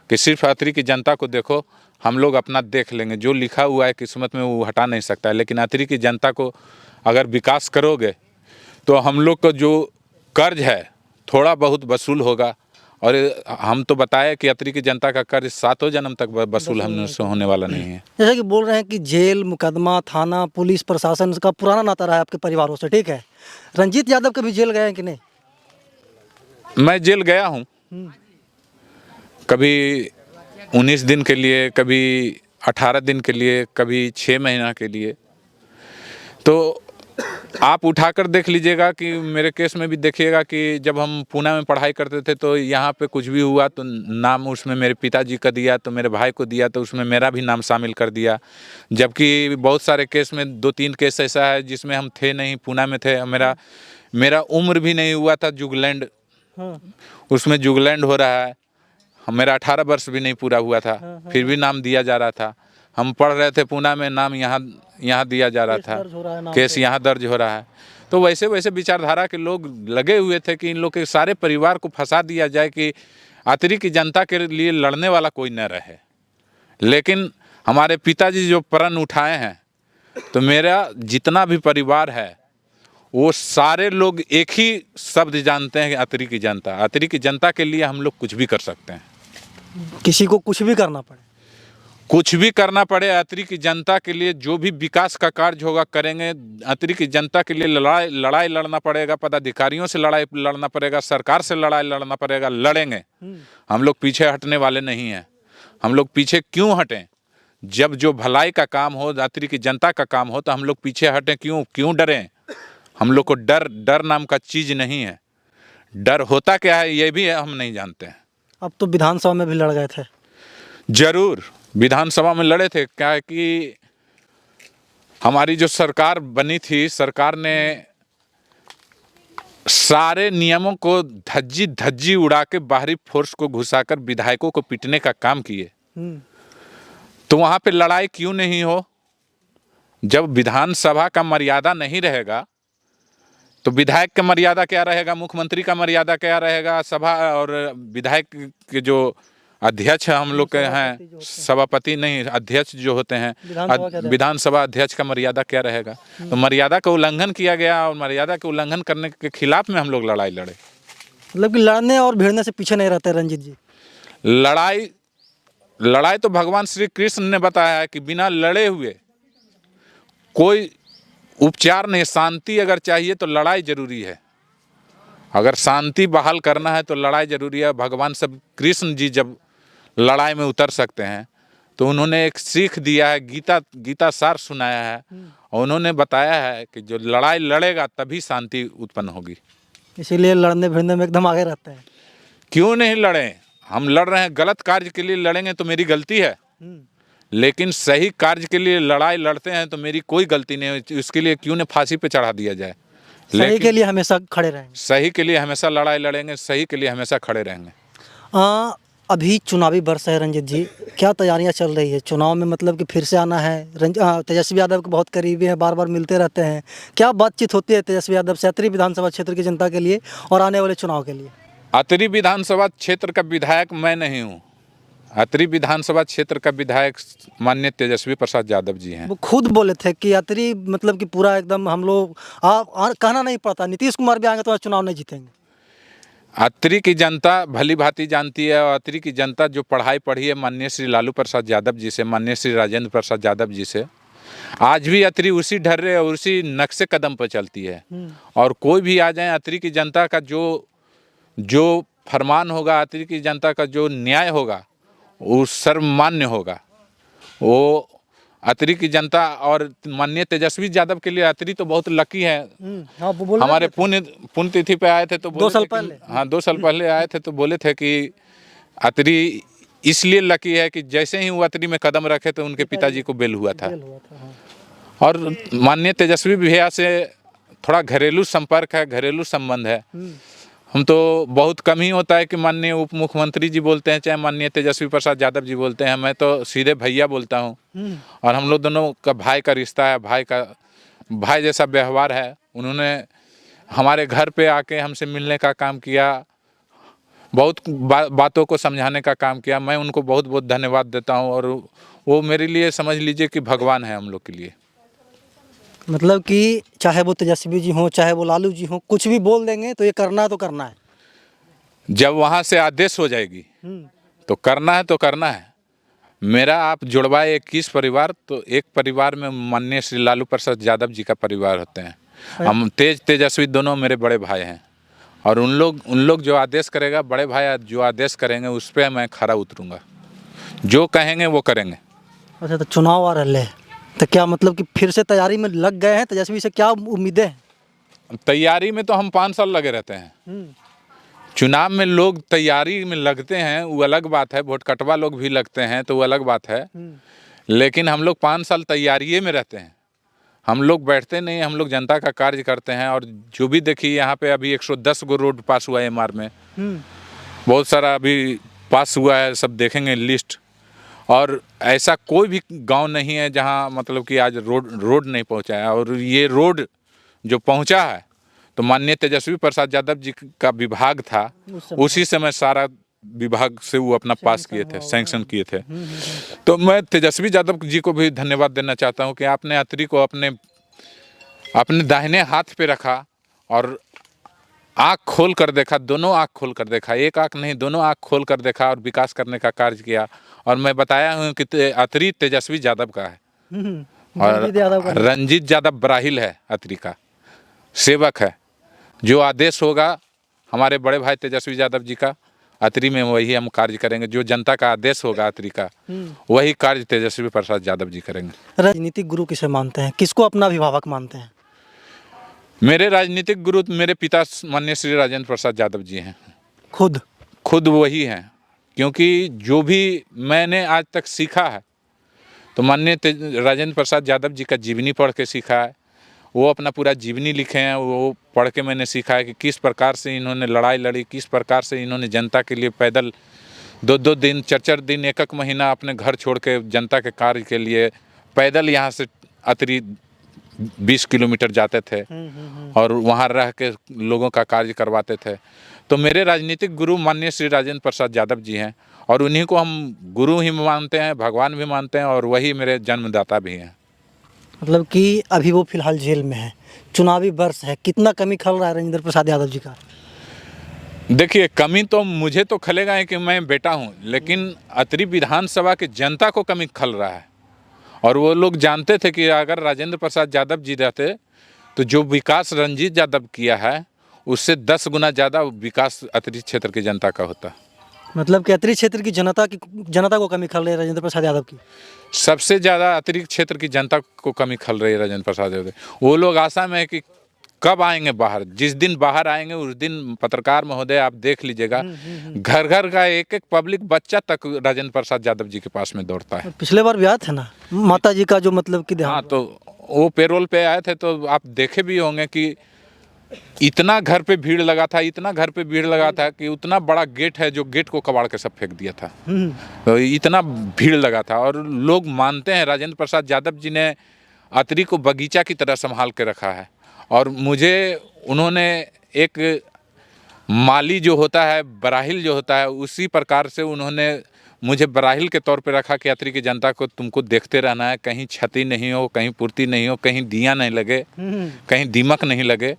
कि सिर्फ अतरी की जनता को देखो, हम लोग अपना देख लेंगे। जो लिखा हुआ है किस्मत में वो हटा नहीं सकता है, लेकिन अतरी की जनता को अगर विकास करोगे तो हम लोग को जो कर्ज है थोड़ा बहुत वसूल होगा। और हम तो बताए कि अतरी की जनता का कर्ज 7 जन्म तक वसूल हमसे होने वाला नहीं है। जैसे कि बोल रहे हैं कि जेल, मुकदमा, थाना, पुलिस प्रशासन का पुराना नाता रहा है आपके परिवारों से, ठीक है। रंजीत यादव कभी जेल गए हैं कि नहीं? मैं जेल गया हूँ, कभी 19 दिन के लिए, कभी 18 दिन के लिए, कभी 6 महीना के लिए। तो आप उठाकर देख लीजिएगा कि मेरे केस में भी देखिएगा कि जब हम पूना में पढ़ाई करते थे तो यहाँ पे कुछ भी हुआ तो नाम उसमें मेरे पिताजी का दिया, तो मेरे भाई को दिया, तो उसमें मेरा भी नाम शामिल कर दिया। जबकि बहुत सारे केस में 2-3 केस ऐसा है जिसमें हम थे नहीं, पूना में थे, मेरा उम्र भी नहीं हुआ था, जुगलैंड, उसमें जुगलैंड हो रहा है, मेरा 18 वर्ष भी नहीं पूरा हुआ था, फिर भी नाम दिया जा रहा था। हम पढ़ रहे थे पूना में, नाम यहाँ दिया जा रहा था, केस यहाँ दर्ज हो रहा है। तो वैसे वैसे विचारधारा के लोग लगे हुए थे कि इन लोग के सारे परिवार को फंसा दिया जाए कि अतरी की जनता के लिए लड़ने वाला कोई न रहे। लेकिन हमारे पिताजी जो प्रण उठाए हैं, तो मेरा जितना भी परिवार है वो सारे लोग एक ही शब्द जानते हैं कि अतरी की जनता। अतरी की जनता के लिए हम लोग कुछ भी कर सकते हैं, किसी को कुछ भी करना पड़े, कुछ भी करना पड़े, अतरी की जनता के लिए जो भी विकास का कार्य होगा करेंगे। अतरी की जनता के लिए लड़ाई लड़ना पड़ेगा, पदाधिकारियों से लड़ाई लड़ना पड़ेगा, सरकार से लड़ाई लड़ना पड़ेगा, लड़ेंगे। हम लोग पीछे हटने वाले नहीं हैं। हम लोग पीछे क्यों हटें? जब जो भलाई का काम हो, अतरी की जनता का काम हो, तो हम लोग पीछे हटें क्यों डरें? हम लोग को डर नाम का चीज़ नहीं है। डर होता क्या है ये भी हम नहीं जानते हैं। अब तो विधानसभा में भी लड़ गए थे। जरूर विधानसभा में लड़े थे। क्या है कि हमारी जो सरकार बनी थी, सरकार ने सारे नियमों को धज्जी उड़ा के बाहरी फोर्स को घुसाकर विधायकों को पीटने का काम किए। तो वहाँ पे लड़ाई क्यों नहीं हो? जब विधानसभा का मर्यादा नहीं रहेगा तो विधायक का मर्यादा क्या रहेगा, मुख्यमंत्री का मर्यादा क्या रहेगा, सभा और विधायक के जो अध्यक्ष हम लोग के हैं, सभापति नहीं, अध्यक्ष जो होते हैं, विधानसभा अध्यक्ष का मर्यादा क्या रहेगा? तो मर्यादा का उल्लंघन किया गया और मर्यादा के उल्लंघन करने के खिलाफ में हम लोग लड़ाई लड़े। मतलब कि लड़ने और भिड़ने से पीछे नहीं रहते रंजीत जी। लड़ाई तो भगवान श्री कृष्ण ने बताया है कि बिना लड़े हुए कोई उपचार नहीं। शांति अगर चाहिए तो लड़ाई जरूरी है। अगर शांति बहाल करना है तो लड़ाई जरूरी है। भगवान सब कृष्ण जी जब लड़ाई में उतर सकते हैं तो उन्होंने एक सीख दिया है, गीता सार सुनाया है, और उन्होंने बताया है कि जो लड़ाई लड़ेगा तभी शांति उत्पन्न होगी। इसीलिए लड़ने भिड़ने में एकदम आगे रहते हैं। क्यों नहीं लड़ें? हम लड़ रहे हैं, गलत कार्य के लिए लड़ेंगे तो मेरी गलती है, लेकिन सही कार्य के लिए लड़ाई लड़ते हैं तो मेरी कोई गलती नहीं है। इसके लिए क्यों न फांसी पे चढ़ा दिया जाए। सही के लिए हमेशा खड़े रहेंगे। सही के लिए हमेशा लड़ाई लड़ेंगे, सही के लिए हमेशा खड़े रहेंगे। अभी चुनावी वर्ष है रंजीत जी, क्या तैयारियां चल रही है चुनाव में? मतलब कि फिर से आना है। तेजस्वी यादव के बहुत करीबी है, बार बार मिलते रहते हैं। क्या बातचीत होती है तेजस्वी यादव से अतरी विधानसभा क्षेत्र की जनता के लिए और आने वाले चुनाव के लिए? अतरी विधानसभा क्षेत्र का विधायक मैं नहीं हूँ। अतरी विधानसभा क्षेत्र का विधायक माननीय तेजस्वी प्रसाद यादव जी हैं। वो खुद बोले थे कि अतरी मतलब कि पूरा एकदम हम लोग कहना नहीं पड़ता, नीतीश कुमार भी आएंगे तो चुनाव नहीं जीतेंगे। अतरी की जनता भली भांति जानती है, और अतरी की जनता जो पढ़ाई पढ़ी है माननीय श्री लालू प्रसाद यादव जी से, माननीय श्री राजेंद्र प्रसाद यादव जी से, आज भी अतरी उसी ढर्रे और उसी नक्शे कदम पर चलती है। और कोई भी आ जाए, अतरी की जनता का जो फरमान होगा, अतरी की जनता का जो न्याय होगा वो सर्वमान्य होगा। वो अतरी की जनता और माननीय तेजस्वी यादव के लिए अतरी तो बहुत लकी है। हाँ, वो बोल हमारे पुण्य तिथि पे आए थे तो बोले 2 साल थे कि- पहले। हाँ 2 साल पहले आए थे तो बोले थे कि अतरी इसलिए लकी है कि जैसे ही वो अतरी में कदम रखे तो उनके पिताजी को बेल हुआ था। हुआ था, हाँ। और माननीय तेजस्वी भैया से थोड़ा घरेलू संपर्क है, घरेलू संबंध है। हम तो बहुत कम ही होता है कि माननीय उप मुख्यमंत्री जी बोलते हैं, चाहे माननीय तेजस्वी प्रसाद यादव जी बोलते हैं, मैं तो सीधे भैया बोलता हूँ। और हम लोग दोनों का भाई का रिश्ता है, भाई जैसा व्यवहार है। उन्होंने हमारे घर पे आके हमसे मिलने का काम किया, बहुत बातों को समझाने का काम किया। मैं उनको बहुत बहुत धन्यवाद देता हूँ और वो मेरे लिए समझ लीजिए कि भगवान है हम लोग के लिए। मतलब कि चाहे वो तेजस्वी जी हों, चाहे वो लालू जी हों, कुछ भी बोल देंगे तो ये करना है तो करना है। जब वहाँ से आदेश हो जाएगी तो करना है तो करना है। मेरा आप जुड़वाए 21 परिवार, तो एक परिवार में माननीय श्री लालू प्रसाद यादव जी का परिवार होते हैं। हम तेजस्वी दोनों मेरे बड़े भाई हैं और उन लोग जो आदेश करेगा, बड़े भाई जो आदेश करेंगे उस पर मैं खरा उतरूंगा। जो कहेंगे वो करेंगे। अच्छा, तो चुनाव आ रहे हैं तो क्या मतलब कि फिर से तैयारी में लग गए हैं? तेजस्वी से क्या उम्मीदें हैं? तैयारी में तो हम 5 साल लगे रहते हैं। चुनाव में लोग तैयारी में लगते हैं वो अलग बात है, वोट कटवा लोग भी लगते हैं तो वो अलग बात है। लेकिन हम लोग 5 साल तैयारी में रहते हैं। हम लोग बैठते नहीं, हम लोग जनता का कार्य करते हैं। और जो भी देखिए यहाँ पे अभी 110 गो रोड पास हुआ है MR में, बहुत सारा अभी पास हुआ है, सब देखेंगे लिस्ट। और ऐसा कोई भी गांव नहीं है जहां मतलब कि आज रोड नहीं पहुंचा है। और ये रोड जो पहुंचा है तो माननीय तेजस्वी प्रसाद यादव जी का विभाग था, उसी समय सारा विभाग से वो अपना पास किए थे, सैंक्शन किए थे। तो मैं तेजस्वी यादव जी को भी धन्यवाद देना चाहता हूं कि आपने अतरी को अपने दाहिने हाथ पे रखा और आँख खोल कर देखा, दोनों आँख खोल कर देखा, एक आँख नहीं दोनों आँख खोल कर देखा और विकास करने का कार्य किया। और मैं बताया हूँ कि अतरी तेजस्वी यादव का है और रंजीत यादव बराहिल है, अतरी का सेवक है। जो आदेश होगा हमारे बड़े भाई तेजस्वी यादव जी का, अतरी में वही हम कार्य करेंगे। जो जनता का आदेश होगा अतरी का, वही कार्य तेजस्वी प्रसाद यादव जी करेंगे। राजनीतिक गुरु किसे मानते हैं? किसको अपना अभिभावक मानते हैं? मेरे राजनीतिक गुरु मेरे पिता माननीय श्री राजेंद्र प्रसाद यादव जी हैं। खुद वही हैं, क्योंकि जो भी मैंने आज तक सीखा है तो माननीय राजेंद्र प्रसाद यादव जी का जीवनी पढ़ के सीखा है। वो अपना पूरा जीवनी लिखे हैं, वो पढ़ के मैंने सीखा है कि किस प्रकार से इन्होंने लड़ाई लड़ी, किस प्रकार से इन्होंने जनता के लिए पैदल 2-2 दिन 4-4 दिन 1-1 महीना अपने घर छोड़ के जनता के कार्य के लिए पैदल यहाँ से अतरी 20 किलोमीटर जाते थे और वहाँ रह के लोगों का कार्य करवाते थे। तो मेरे राजनीतिक गुरु माननीय श्री राजेंद्र प्रसाद यादव जी हैं और उन्हीं को हम गुरु ही मानते हैं, भगवान भी मानते हैं और वही मेरे जन्मदाता भी हैं। मतलब कि अभी वो फिलहाल जेल में है, चुनावी वर्ष है, कितना कमी खल रहा है राजेंद्र प्रसाद यादव जी का? देखिए, कमी तो मुझे तो खलेगा ही कि मैं बेटा हूं, लेकिन अतरी विधानसभा की जनता को कमी खल रहा है। और वो लोग जानते थे कि अगर राजेंद्र प्रसाद यादव जी रहते तो जो विकास रंजीत यादव किया है उससे 10 गुना ज़्यादा विकास अतरी क्षेत्र की जनता का होता। मतलब कि अतरी क्षेत्र की जनता को कमी खल रही है राजेंद्र प्रसाद यादव की? सबसे ज़्यादा अतरी क्षेत्र की जनता को कमी खल रही है राजेंद्र प्रसाद यादव। वो लोग आशा में है कि कब आएंगे बाहर। जिस दिन बाहर आएंगे उस दिन पत्रकार महोदय आप देख लीजिएगा, घर घर का एक पब्लिक बच्चा तक राजेंद्र प्रसाद यादव जी के पास में दौड़ता है। पिछले बार भी आए थे ना माता जी का, जो मतलब कि हाँ, तो वो पेरोल पे आए थे तो आप देखे भी होंगे कि इतना घर पे भीड़ लगा था कि उतना बड़ा गेट है जो गेट को कबाड़ के सब फेंक दिया था। तो इतना भीड़ लगा था। और लोग मानते हैं राजेंद्र प्रसाद यादव जी ने अतरी को बगीचा की तरह संभाल के रखा है। और मुझे उन्होंने एक माली जो होता है, बराहिल जो होता है, उसी प्रकार से उन्होंने मुझे बराहिल के तौर पे रखा कि अतरी की जनता को तुमको देखते रहना है, कहीं क्षति नहीं हो, कहीं पूर्ति नहीं हो, कहीं दिया नहीं लगे, कहीं दीमक नहीं लगे।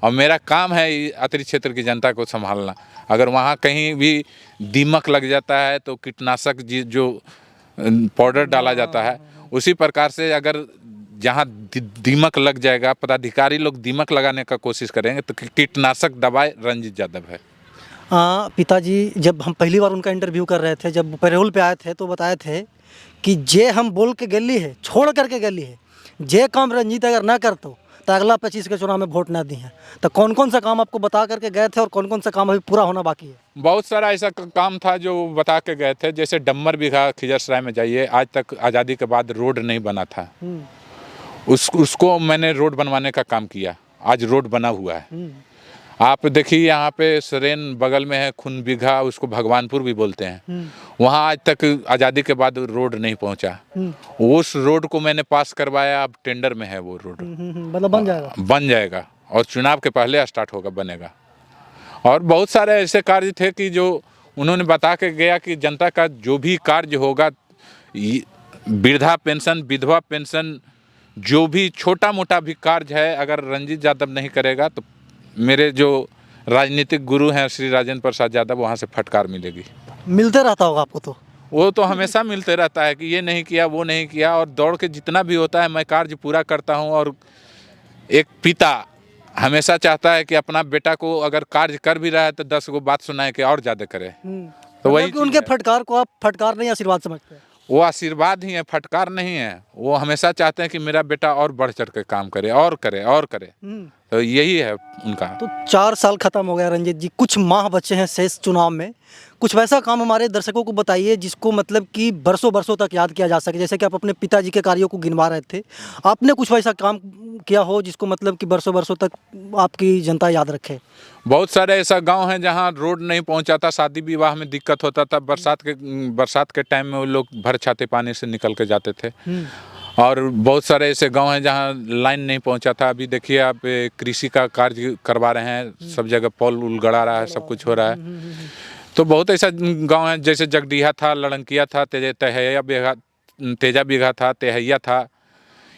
और मेरा काम है अतरी क्षेत्र की जनता को संभालना। अगर वहाँ कहीं भी दीमक लग जाता है तो कीटनाशक जो पाउडर डाला जाता है, उसी प्रकार से अगर जहाँ दीमक लग जाएगा, पदाधिकारी लोग दीमक लगाने का कोशिश करेंगे तो कीटनाशक दवाई रंजीत यादव है। पिताजी जब हम पहली बार उनका इंटरव्यू कर रहे थे, जब पैरोल पे आए थे तो बताए थे कि जे हम बोल के गली है, छोड़ करके गली है, जे काम रंजीत अगर ना करतो तो अगला 25 के चुनाव में वोट ना दी हैं। तो कौन कौन सा काम आपको बता करके गए थे और कौन कौन सा काम अभी पूरा होना बाकी है? बहुत सारा ऐसा काम था जो बता के गए थे, जैसे डम्मर बीघा खिजरसराय में जाइए, आज तक आज़ादी के बाद रोड नहीं बना था। उसको मैंने रोड बनवाने का काम किया, आज रोड बना हुआ है। आप देखिए यहाँ पे सरेन बगल में है, खून बीघा, उसको भगवानपुर भी बोलते हैं, वहाँ आज तक आज़ादी के बाद रोड नहीं पहुँचा। उस रोड को मैंने पास करवाया, अब टेंडर में है वो रोड। मतलब बन जाएगा? बन जाएगा और चुनाव के पहले स्टार्ट होगा, बनेगा। और बहुत सारे ऐसे कार्य थे कि जो उन्होंने बता के गया कि जनता का जो भी कार्य होगा, वृद्धा पेंशन, विधवा पेंशन, जो भी छोटा मोटा भी कार्य है, अगर रंजीत यादव नहीं करेगा तो मेरे जो राजनीतिक गुरु हैं श्री राजेंद्र प्रसाद यादव, वहाँ से फटकार मिलेगी। मिलते रहता होगा आपको? तो वो तो हमेशा मिलते रहता है कि ये नहीं किया, वो नहीं किया, और दौड़ के जितना भी होता है मैं कार्य पूरा करता हूँ। और एक पिता हमेशा चाहता है कि अपना बेटा को अगर कार्य कर भी रहा है तो 10 गो बात सुनाए कि और ज़्यादा करे। तो वही मतलब कि उनके फटकार को आप फटकार नहीं आशीर्वाद समझते हैं? वो आशीर्वाद ही है, फटकार नहीं है। वो हमेशा चाहते हैं कि मेरा बेटा और बढ़ चढ़ के काम करे और करे और करे। तो यही है उनका। तो 4 साल खत्म हो गया रंजीत जी, कुछ माह बचे हैं शेष चुनाव में। कुछ वैसा काम हमारे दर्शकों को बताइए जिसको मतलब कि बरसों बरसों तक याद किया जा सके। जैसे कि आप अपने पिताजी के कार्यों को गिनवा रहे थे, आपने कुछ वैसा काम किया हो जिसको मतलब कि बरसों बरसों तक आपकी जनता याद रखे? बहुत सारे ऐसा गांव हैं जहां रोड नहीं पहुंचा था, शादी विवाह में दिक्कत होता था, बरसात के टाइम में वो लोग भर छाते पानी से निकल के जाते थे। और बहुत सारे ऐसे गांव हैं जहां लाइन नहीं पहुंचा था। अभी देखिए आप कृषि का कार्य करवा रहे हैं, सब जगह पोल उल गड़ा रहा है, सब कुछ हो रहा है। तो बहुत ऐसा गांव है, जैसे जगडीहा था, लड़ंकिया था, तेजा बीघा था, तेहैया था,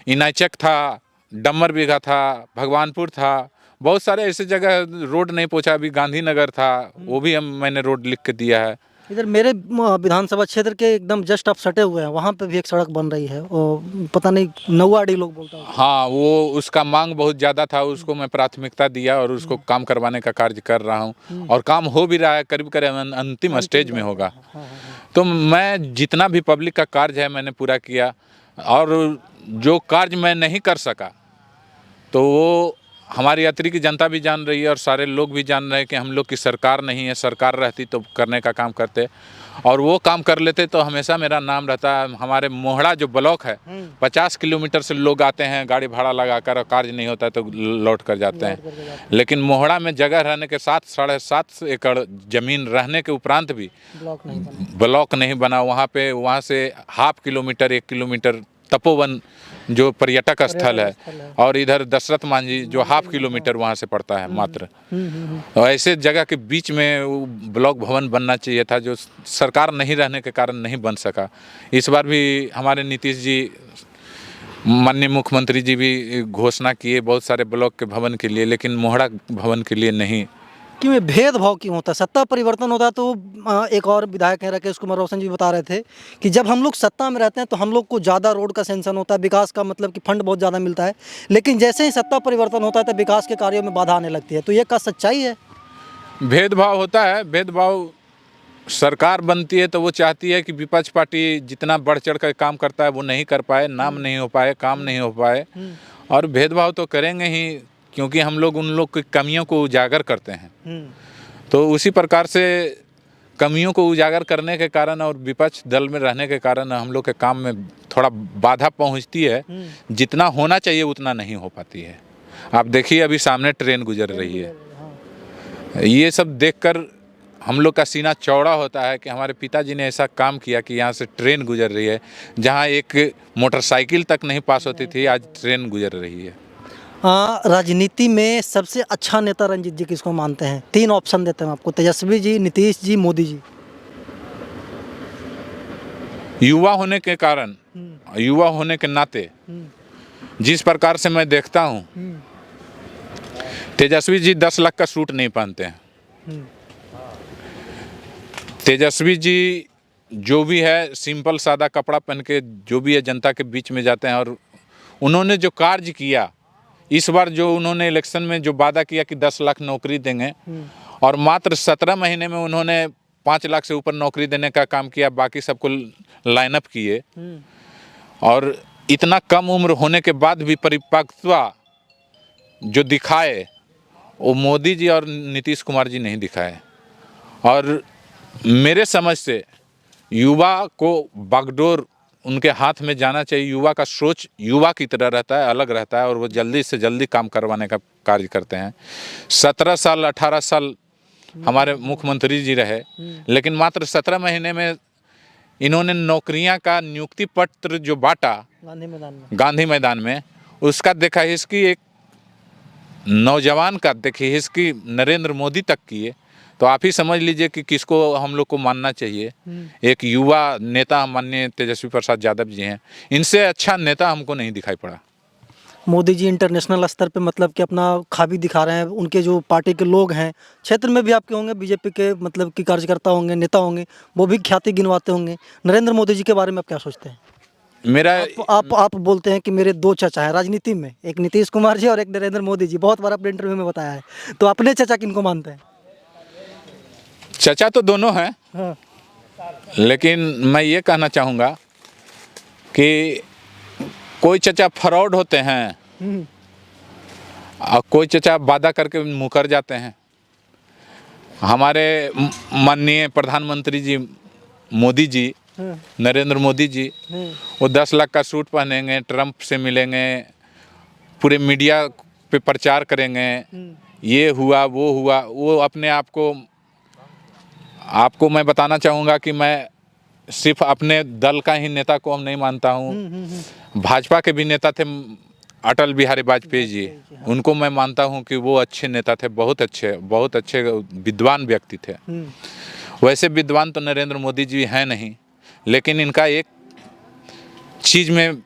इनाचक था, डम्मर बीघा था, भगवानपुर था। बहुत सारे ऐसे जगह रोड नहीं पहुंचा। अभी गांधीनगर था, वो भी मैंने रोड लिख के दिया है। इधर मेरे विधानसभा क्षेत्र के एकदम जस्ट आप सटे हुए हैं, वहाँ पे भी एक सड़क बन रही है, वो पता नहीं नौवाड़ी लोग बोलता है। हाँ, वो उसका मांग बहुत ज़्यादा था, उसको मैं प्राथमिकता दिया और उसको काम करवाने का कार्य कर रहा हूँ। और काम हो भी रहा है, करीब करीब अंतिम स्टेज में होगा। तो मैं जितना भी पब्लिक का कार्य है मैंने पूरा किया। और जो कार्य मैं नहीं कर सका तो वो हमारी यात्री की जनता भी जान रही है और सारे लोग भी जान रहे हैं कि हम लोग की सरकार नहीं है। सरकार रहती तो करने का काम करते और वो काम कर लेते तो हमेशा मेरा नाम रहता। हमारे मोहड़ा जो ब्लॉक है, 50 किलोमीटर से लोग आते हैं गाड़ी भाड़ा लगाकर, और कार्य नहीं होता है तो लौट कर जाते हैं। लेकिन मोहड़ा में जगह रहने के साथ 7.5 एकड़ जमीन रहने के उपरांत भी ब्लॉक नहीं बना। वहाँ से हाफ किलोमीटर 1 किलोमीटर तपोवन जो पर्यटक स्थल है, और इधर दशरथ मांझी जो हाफ किलोमीटर वहाँ से पड़ता है मात्र। और ऐसे जगह के बीच में ब्लॉक भवन बनना चाहिए था, जो सरकार नहीं रहने के कारण नहीं बन सका। इस बार भी हमारे नीतीश जी, माननीय मुख्यमंत्री जी भी घोषणा किए बहुत सारे ब्लॉक के भवन के लिए, लेकिन मोहड़ा भवन के लिए नहीं। क्यों ये भेदभाव क्यों होता है? सत्ता परिवर्तन होता है तो एक और विधायक हैं राकेश कुमार रोशन जी बता रहे थे कि जब हम लोग सत्ता में रहते हैं तो हम लोग को ज़्यादा रोड का सेंक्शन होता है, विकास का मतलब कि फंड बहुत ज़्यादा मिलता है, लेकिन जैसे ही सत्ता परिवर्तन होता है तो विकास के कार्यों में बाधा आने लगती है। तो ये का सच्चाई है? भेदभाव होता है। भेदभाव सरकार बनती है तो वो चाहती है कि विपक्ष पार्टी जितना बढ़ चढ़ कर काम करता है वो नहीं कर पाए, नाम नहीं हो पाए, काम नहीं हो पाए। और भेदभाव तो करेंगे ही, क्योंकि हम लोग उन लोग की कमियों को उजागर करते हैं। तो उसी प्रकार से कमियों को उजागर करने के कारण और विपक्ष दल में रहने के कारण हम लोग के काम में थोड़ा बाधा पहुंचती है। जितना होना चाहिए उतना नहीं हो पाती है। आप देखिए अभी सामने ट्रेन गुजर रही है, ये सब देखकर हम लोग का सीना चौड़ा होता है कि हमारे पिताजी ने ऐसा काम किया कि यहाँ से ट्रेन गुजर रही है। जहाँ एक मोटरसाइकिल तक नहीं पास होती थी, आज ट्रेन गुजर रही है। राजनीति में सबसे अच्छा नेता रंजीत जी किसको मानते हैं? 3 ऑप्शन देते हैं आपको, तेजस्वी जी, नीतीश जी, मोदी जी। युवा होने के कारण, युवा होने के नाते जिस प्रकार से मैं देखता हूँ, तेजस्वी जी 10 लाख का सूट नहीं पहनते हैं। तेजस्वी जी जो भी है सिंपल सादा कपड़ा पहन के जो भी है जनता के बीच में जाते हैं। और उन्होंने जो कार्य किया इस बार, जो उन्होंने इलेक्शन में जो वादा किया कि 10 लाख नौकरी देंगे, और मात्र 17 महीने में उन्होंने 5 लाख से ऊपर नौकरी देने का काम किया, बाकी सबको लाइन अप किए। और इतना कम उम्र होने के बाद भी परिपक्वता जो दिखाए वो मोदी जी और नीतीश कुमार जी नहीं दिखाए। और मेरे समझ से युवा को बागडोर उनके हाथ में जाना चाहिए। युवा का सोच युवा की तरह रहता है, अलग रहता है, और वो जल्दी से जल्दी काम करवाने का कार्य करते हैं। 17 साल 18 साल हमारे मुख्यमंत्री जी रहे, लेकिन मात्र 17 महीने में इन्होंने नौकरियां का नियुक्ति पत्र जो बांटा गांधी मैदान में, उसका देखा हिस्की एक नौजवान का देखिए हिस्की नरेंद्र मोदी तक किए। तो आप ही समझ लीजिए कि किसको हम लोग को मानना चाहिए। एक युवा नेता माननीय तेजस्वी प्रसाद यादव जी हैं, इनसे अच्छा नेता हमको नहीं दिखाई पड़ा। मोदी जी इंटरनेशनल स्तर पे मतलब कि अपना खाबी दिखा रहे हैं। उनके जो पार्टी के लोग हैं, क्षेत्र में भी आपके होंगे, बीजेपी के मतलब कि कार्यकर्ता होंगे, नेता होंगे, वो भी ख्याति गिनवाते होंगे। नरेंद्र मोदी जी के बारे में आप क्या सोचते हैं? मेरा आप बोलते हैं कि मेरे 2 चाचा हैं राजनीति में, एक नीतीश कुमार जी और एक नरेंद्र मोदी जी, बहुत बार अपने इंटरव्यू में बताया है। तो अपने चाचा किनको मानते हैं? चचा तो दोनों हैं, हाँ। लेकिन मैं ये कहना चाहूँगा कि कोई चचा फ्रॉड होते हैं और कोई चचा वादा करके मुकर जाते हैं। हमारे माननीय प्रधानमंत्री जी मोदी जी, नरेंद्र मोदी जी, वो 10 लाख का सूट पहनेंगे, ट्रंप से मिलेंगे, पूरे मीडिया पे प्रचार करेंगे, ये हुआ वो हुआ। वो अपने आपको मैं बताना चाहूँगा कि मैं सिर्फ अपने दल का ही नेता को हम नहीं मानता हूँ। भाजपा के भी नेता थे अटल बिहारी वाजपेयी जी, उनको मैं मानता हूँ कि वो अच्छे नेता थे, बहुत अच्छे विद्वान व्यक्ति थे। वैसे विद्वान तो नरेंद्र मोदी जी हैं नहीं, लेकिन इनका एक चीज़ में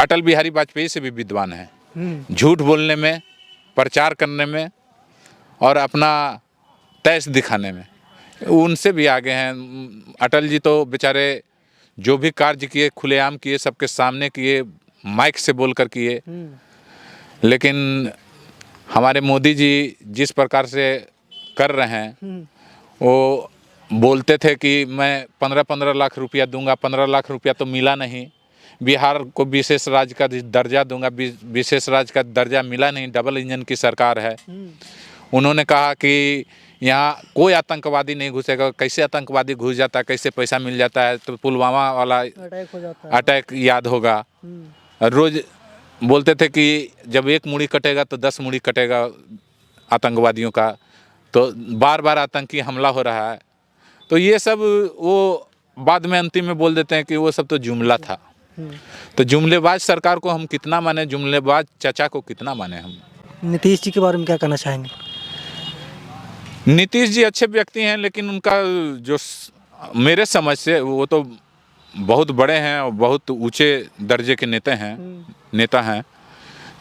अटल बिहारी वाजपेयी से भी विद्वान है, झूठ बोलने में, प्रचार करने में और अपना तेज दिखाने में उनसे भी आगे हैं। अटल जी तो बेचारे जो भी कार्य किए खुलेआम किए, सबके सामने किए, माइक से बोलकर किए। लेकिन हमारे मोदी जी जिस प्रकार से कर रहे हैं, वो बोलते थे कि मैं 15-15 लाख रुपया दूंगा, 15 लाख रुपया तो मिला नहीं। बिहार को विशेष राज्य का दर्जा दूंगा, विशेष राज्य का दर्जा मिला नहीं, डबल इंजन की सरकार है। उन्होंने कहा कि यहाँ कोई आतंकवादी नहीं घुसेगा। कैसे आतंकवादी घुस जाता है, कैसे पैसा मिल जाता है? तो पुलवामा वाला अटैक हो जाता है, अटैक याद होगा। रोज बोलते थे कि जब एक मुड़ी कटेगा तो 10 मुड़ी कटेगा आतंकवादियों का। तो बार बार आतंकी हमला हो रहा है। तो ये सब वो बाद में अंतिम में बोल देते हैं कि वो सब तो जुमला था। तो जुमलेबाज सरकार को हम कितना माने, जुमलेबाज चचा को कितना माने हम। नीतीश जी के बारे में क्या कहना चाहेंगे? नीतीश जी अच्छे व्यक्ति हैं, लेकिन उनका जो मेरे समझ से वो तो बहुत बड़े हैं और बहुत ऊंचे दर्जे के नेता हैं।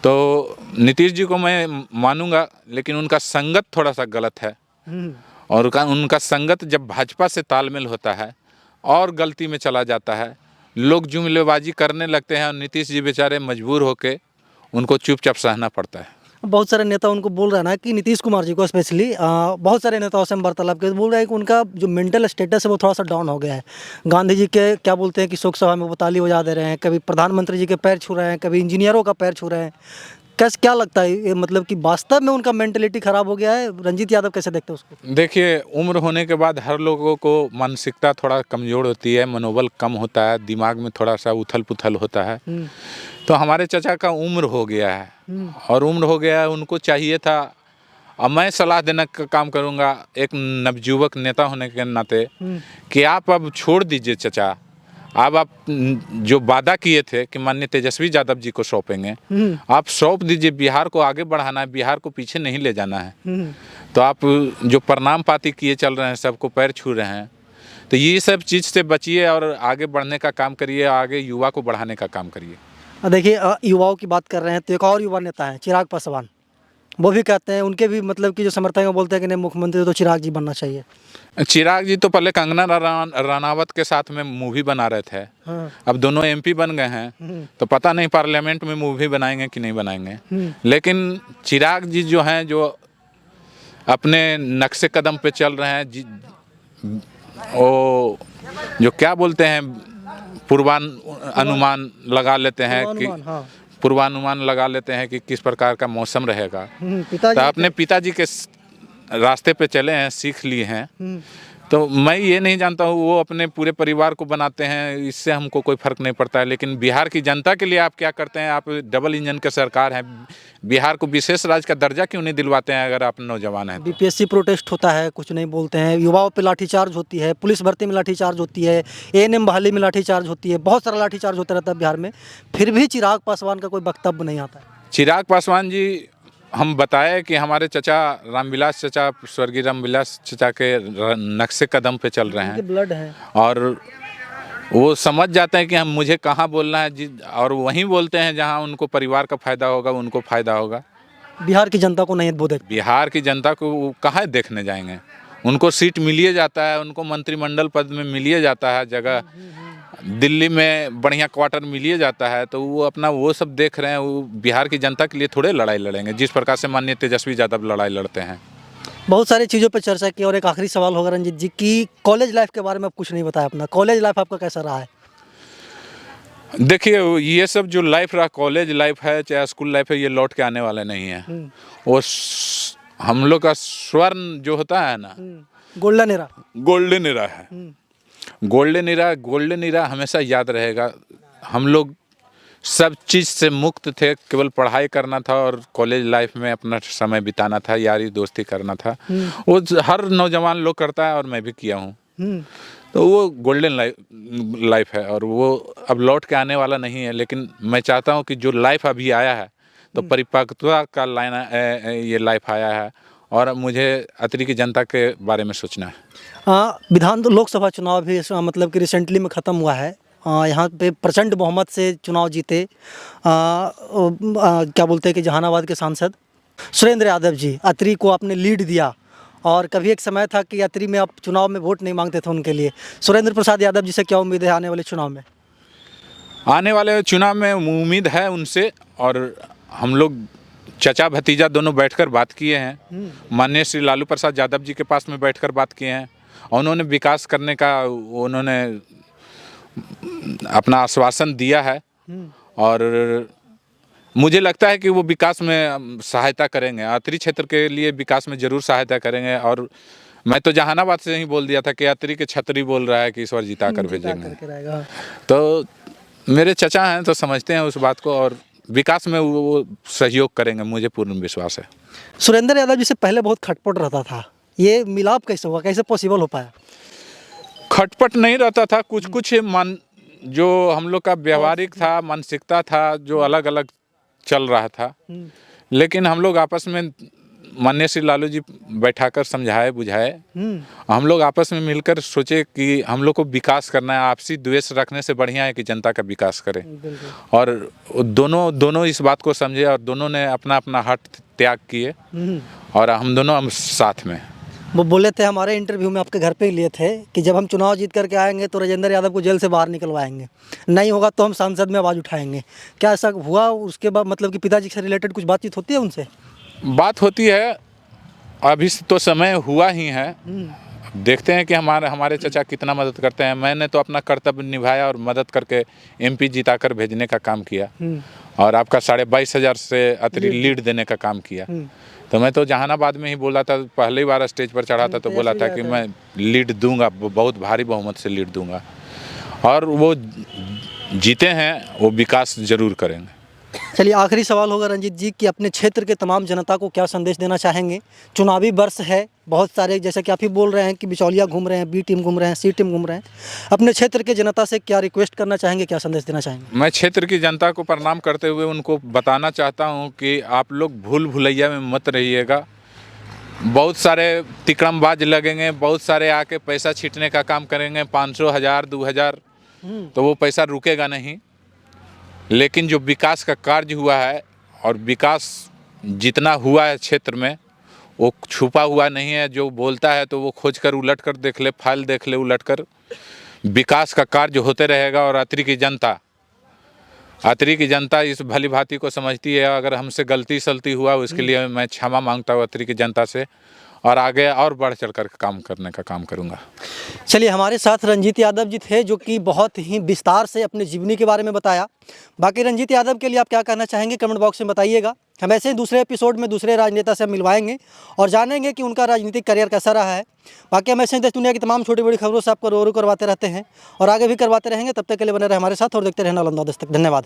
तो नीतीश जी को मैं मानूंगा, लेकिन उनका संगत थोड़ा सा गलत है। और उनका संगत जब भाजपा से तालमेल होता है और गलती में चला जाता है, लोग जुमलेबाजी करने लगते हैं और नीतीश जी बेचारे मजबूर होके उनको चुपचाप सहना पड़ता है। बहुत सारे नेता उनको बोल रहे हैं ना कि नीतीश कुमार जी को स्पेशली बहुत सारे नेताओं से हम वार्तालाप करके बोल रहे हैं कि उनका जो मेंटल स्टेटस है वो थोड़ा सा डाउन हो गया है। गांधी जी के क्या बोलते हैं कि शोक सभा में वो ताली बजा दे रहे हैं, कभी प्रधानमंत्री जी के पैर छू रहे हैं, कभी इंजीनियरों का पैर छू रहे हैं। क्या लगता है ये, मतलब कि वास्तव में उनका मेंटलिटी खराब हो गया है? रंजीत यादव कैसे देखते हैं उसको? देखिए, उम्र होने के बाद हर लोगों को मानसिकता थोड़ा कमज़ोर होती है, मनोबल कम होता है, दिमाग में थोड़ा सा उथल पुथल होता है। तो हमारे चचा का उम्र हो गया है और उम्र हो गया है, उनको चाहिए था। अब मैं सलाह देने का काम करूंगा एक नवयुवक नेता होने के नाते कि आप अब छोड़ दीजिए चचा। अब आप जो वादा किए थे कि माननीय तेजस्वी यादव जी को सौंपेंगे, आप सौंप दीजिए। बिहार को आगे बढ़ाना है, बिहार को पीछे नहीं ले जाना है। तो आप जो प्रणाम पाती किए चल रहे हैं, सबको पैर छू रहे हैं, तो ये सब चीज़ से बचिए और आगे बढ़ने का काम करिए, आगे युवा को बढ़ाने का काम करिए। देखिए, युवाओं की बात कर रहे हैं तो एक और युवा नेता है चिराग पासवान। वो भी कहते हैं, उनके भी मतलब कि जो समर्थक हैं बोलते हैं कि नहीं, मुख्यमंत्री तो चिराग जी बनना चाहिए। चिराग जी तो पहले कंगना रनावत के साथ में मूवी बना रहे थे। अब दोनों एमपी बन गए हैं, तो पता नहीं पार्लियामेंट में मूवी बनाएंगे कि नहीं बनाएंगे। लेकिन चिराग जी जो हैं, जो अपने नक्शे कदम पे चल रहे हैं। वो जो क्या बोलते हैं, अनुमान लगा लेते हैं कि पूर्वानुमान, हाँ। पूर्वानुमान लगा लेते हैं कि किस प्रकार का मौसम रहेगा। पिताजी तो अपने पिताजी के रास्ते पे चले हैं, सीख लिए हैं। तो मैं ये नहीं जानता हूँ वो अपने पूरे परिवार को बनाते हैं, इससे हमको कोई फर्क नहीं पड़ता है। लेकिन बिहार की जनता के लिए आप क्या करते हैं? आप डबल इंजन के सरकार हैं, बिहार को विशेष राज्य का दर्जा क्यों नहीं दिलवाते हैं अगर आप नौजवान हैं तो? बीपीएससी प्रोटेस्ट होता है, कुछ नहीं बोलते हैं, युवाओं पे लाठीचार्ज होती है, पुलिस भर्ती में लाठीचार्ज होती है, एएनएम बहाली में लाठीचार्ज होती है, बहुत सारा लाठीचार्ज होता रहता है बिहार में, फिर भी चिराग पासवान का कोई वक्तव्य नहीं आता है। चिराग पासवान जी, हम बताए कि हमारे चचा रामविलास चचा, स्वर्गीय रामविलास चचा के नक्शे कदम पे चल रहे उनके हैं ब्लड है। और वो समझ जाते हैं कि हम मुझे कहाँ बोलना है और वहीं बोलते हैं जहाँ उनको परिवार का फायदा होगा, उनको फायदा होगा। बिहार की जनता को नहीं बोधक। बिहार की जनता को वो कहाँ देखने जाएंगे? उनको सीट मिलिए जाता है, उनको मंत्रिमंडल पद में मिलिए जाता है, जगह दिल्ली में बढ़िया क्वार्टर मिलिए जाता है, तो वो अपना वो सब देख रहे हैं। वो बिहार की जनता के लिए थोड़े लड़ाई लड़ेंगे जिस प्रकार से माननीय तेजस्वी यादव लड़ाई लड़ते हैं। बहुत सारी चीज़ों पर चर्चा की और एक आखिरी सवाल होगा रंजीत जी की कॉलेज लाइफ के बारे में आप कुछ नहीं बताया अपना, कॉलेज लाइफ आपका कैसा रहा है? देखिए, ये सब जो लाइफ रहा, कॉलेज लाइफ है चाहे स्कूल लाइफ है, ये लौट के आने वाला नहीं है। वो हम लोग का स्वर्ण जो होता है ना, गोल्डन एरा। गोल्डन एरा है। गोल्डन एरा हमेशा याद रहेगा। हम लोग सब चीज़ से मुक्त थे, केवल पढ़ाई करना था और कॉलेज लाइफ में अपना समय बिताना था, यारी दोस्ती करना था। वो हर नौजवान लोग करता है और मैं भी किया हूँ। तो वो गोल्डन लाइफ है और वो अब लौट के आने वाला नहीं है। लेकिन मैं चाहता हूँ कि जो लाइफ अभी आया है तो परिपक्वता का ये लाइफ आया है और मुझे अतरी की जनता के बारे में सोचना है। लोकसभा चुनाव भी मतलब कि रिसेंटली में ख़त्म हुआ है। यहाँ पे प्रचंड बहुमत से चुनाव जीते क्या बोलते हैं कि जहानाबाद के सांसद सुरेंद्र यादव जी, अतरी को आपने लीड दिया और कभी एक समय था कि अतरी में आप चुनाव में वोट नहीं मांगते थे उनके लिए। सुरेंद्र प्रसाद यादव जी से क्या उम्मीद है आने वाले चुनाव में? आने वाले चुनाव में उम्मीद है उनसे, और हम लोग चचा भतीजा दोनों बैठकर बात किए हैं। माननीय श्री लालू प्रसाद यादव जी के पास में बैठकर बात किए हैं और उन्होंने विकास करने का उन्होंने अपना आश्वासन दिया है और मुझे लगता है कि वो विकास में सहायता करेंगे, अतरी क्षेत्र के लिए विकास में ज़रूर सहायता करेंगे। और मैं तो जहानाबाद से ही बोल दिया था कि अतरी के छतरी बोल रहा है कि इस बार जिता कर भेजेंगे। तो मेरे चचा हैं तो समझते हैं उस बात को और विकास में वो सहयोग करेंगे, मुझे पूर्ण विश्वास है। सुरेंद्र यादव जी से पहले बहुत खटपट रहता था, ये मिलाप कैसे हुआ, कैसे पॉसिबल हो पाया? खटपट नहीं रहता था, कुछ मन जो हम लोग का व्यवहारिक था, मानसिकता था, जो अलग अलग चल रहा था। लेकिन हम लोग आपस में माननीय श्री लालू जी बैठाकर समझाए बुझाए, हम लोग आपस में मिलकर सोचे कि हम लोग को विकास करना है। आपसी द्वेष रखने से बढ़िया है कि जनता का विकास करें। और दोनों इस बात को समझे और दोनों ने अपना अपना हट त्याग किए और हम दोनों साथ में। वो बोले थे हमारे इंटरव्यू में आपके घर पे ही लिए थे कि जब हम चुनाव जीत करके आएंगे तो राजेंद्र यादव को जेल से बाहर निकलवाएंगे, नहीं होगा तो हम संसद में आवाज़ उठाएंगे। क्या ऐसा हुआ? उसके बाद मतलब कि पिताजी से रिलेटेड कुछ बातचीत होती है उनसे? बात होती है, अभी तो समय हुआ ही है, देखते हैं कि हमारे चचा कितना मदद करते हैं। मैंने तो अपना कर्तव्य निभाया और मदद करके एमपी जिताकर भेजने का काम किया और आपका 22,500 से अतरी लीड देने का काम किया। तो मैं तो जहानाबाद में ही बोला था, पहली बार स्टेज पर चढ़ा था तो बोला था कि मैं लीड दूंगा, बहुत भारी बहुमत से लीड दूंगा और वो जीते हैं, वो विकास जरूर करेंगे। चलिए, आखिरी सवाल होगा रंजीत जी कि अपने क्षेत्र के तमाम जनता को क्या संदेश देना चाहेंगे? चुनावी वर्ष है, बहुत सारे जैसे कि आप ही बोल रहे हैं कि बिचौलिया घूम रहे हैं, बी टीम घूम रहे हैं, सी टीम घूम रहे हैं, अपने क्षेत्र के जनता से क्या रिक्वेस्ट करना चाहेंगे, क्या संदेश देना चाहेंगे? मैं क्षेत्र की जनता को प्रणाम करते हुए उनको बताना चाहता हूं कि आप लोग भूल भुलैया में मत रहिएगा। बहुत सारे तिकड़मबाज लगेंगे, बहुत सारे आके पैसा छीटने का काम करेंगे, 500, 1000, 2000, तो वो पैसा रुकेगा नहीं। लेकिन जो विकास का कार्य हुआ है और विकास जितना हुआ है क्षेत्र में, वो छुपा हुआ नहीं है। जो बोलता है तो वो खोज कर उलट कर देख ले, फाइल देख ले उलट कर। विकास का कार्य होते रहेगा और अतरी की जनता इस भली भांति को समझती है। अगर हमसे गलती सलती हुआ उसके लिए मैं क्षमा मांगता हूँ अतरी की जनता से और आगे और बढ़ चढ़ कर काम करने का काम करूँगा। चलिए, हमारे साथ रंजीत यादव जी थे, जो कि बहुत ही विस्तार से अपनी जीवनी के बारे में बताया। बाकी रंजीत यादव के लिए आप क्या कहना चाहेंगे, कमेंट बॉक्स में बताइएगा। हम ऐसे ही दूसरे एपिसोड में दूसरे राजनेता से मिलवाएंगे और जानेंगे कि उनका राजनीतिक करियर कैसा रहा है। बाकी हम ऐसे ही देश दुनिया की तमाम छोटी बड़ी खबरों से आपको रूबरू करवाते रहते हैं और आगे भी करवाते रहेंगे। तब तक के लिए बने रहे हमारे साथ और देखते रहना नालंदा दस्तक। धन्यवाद।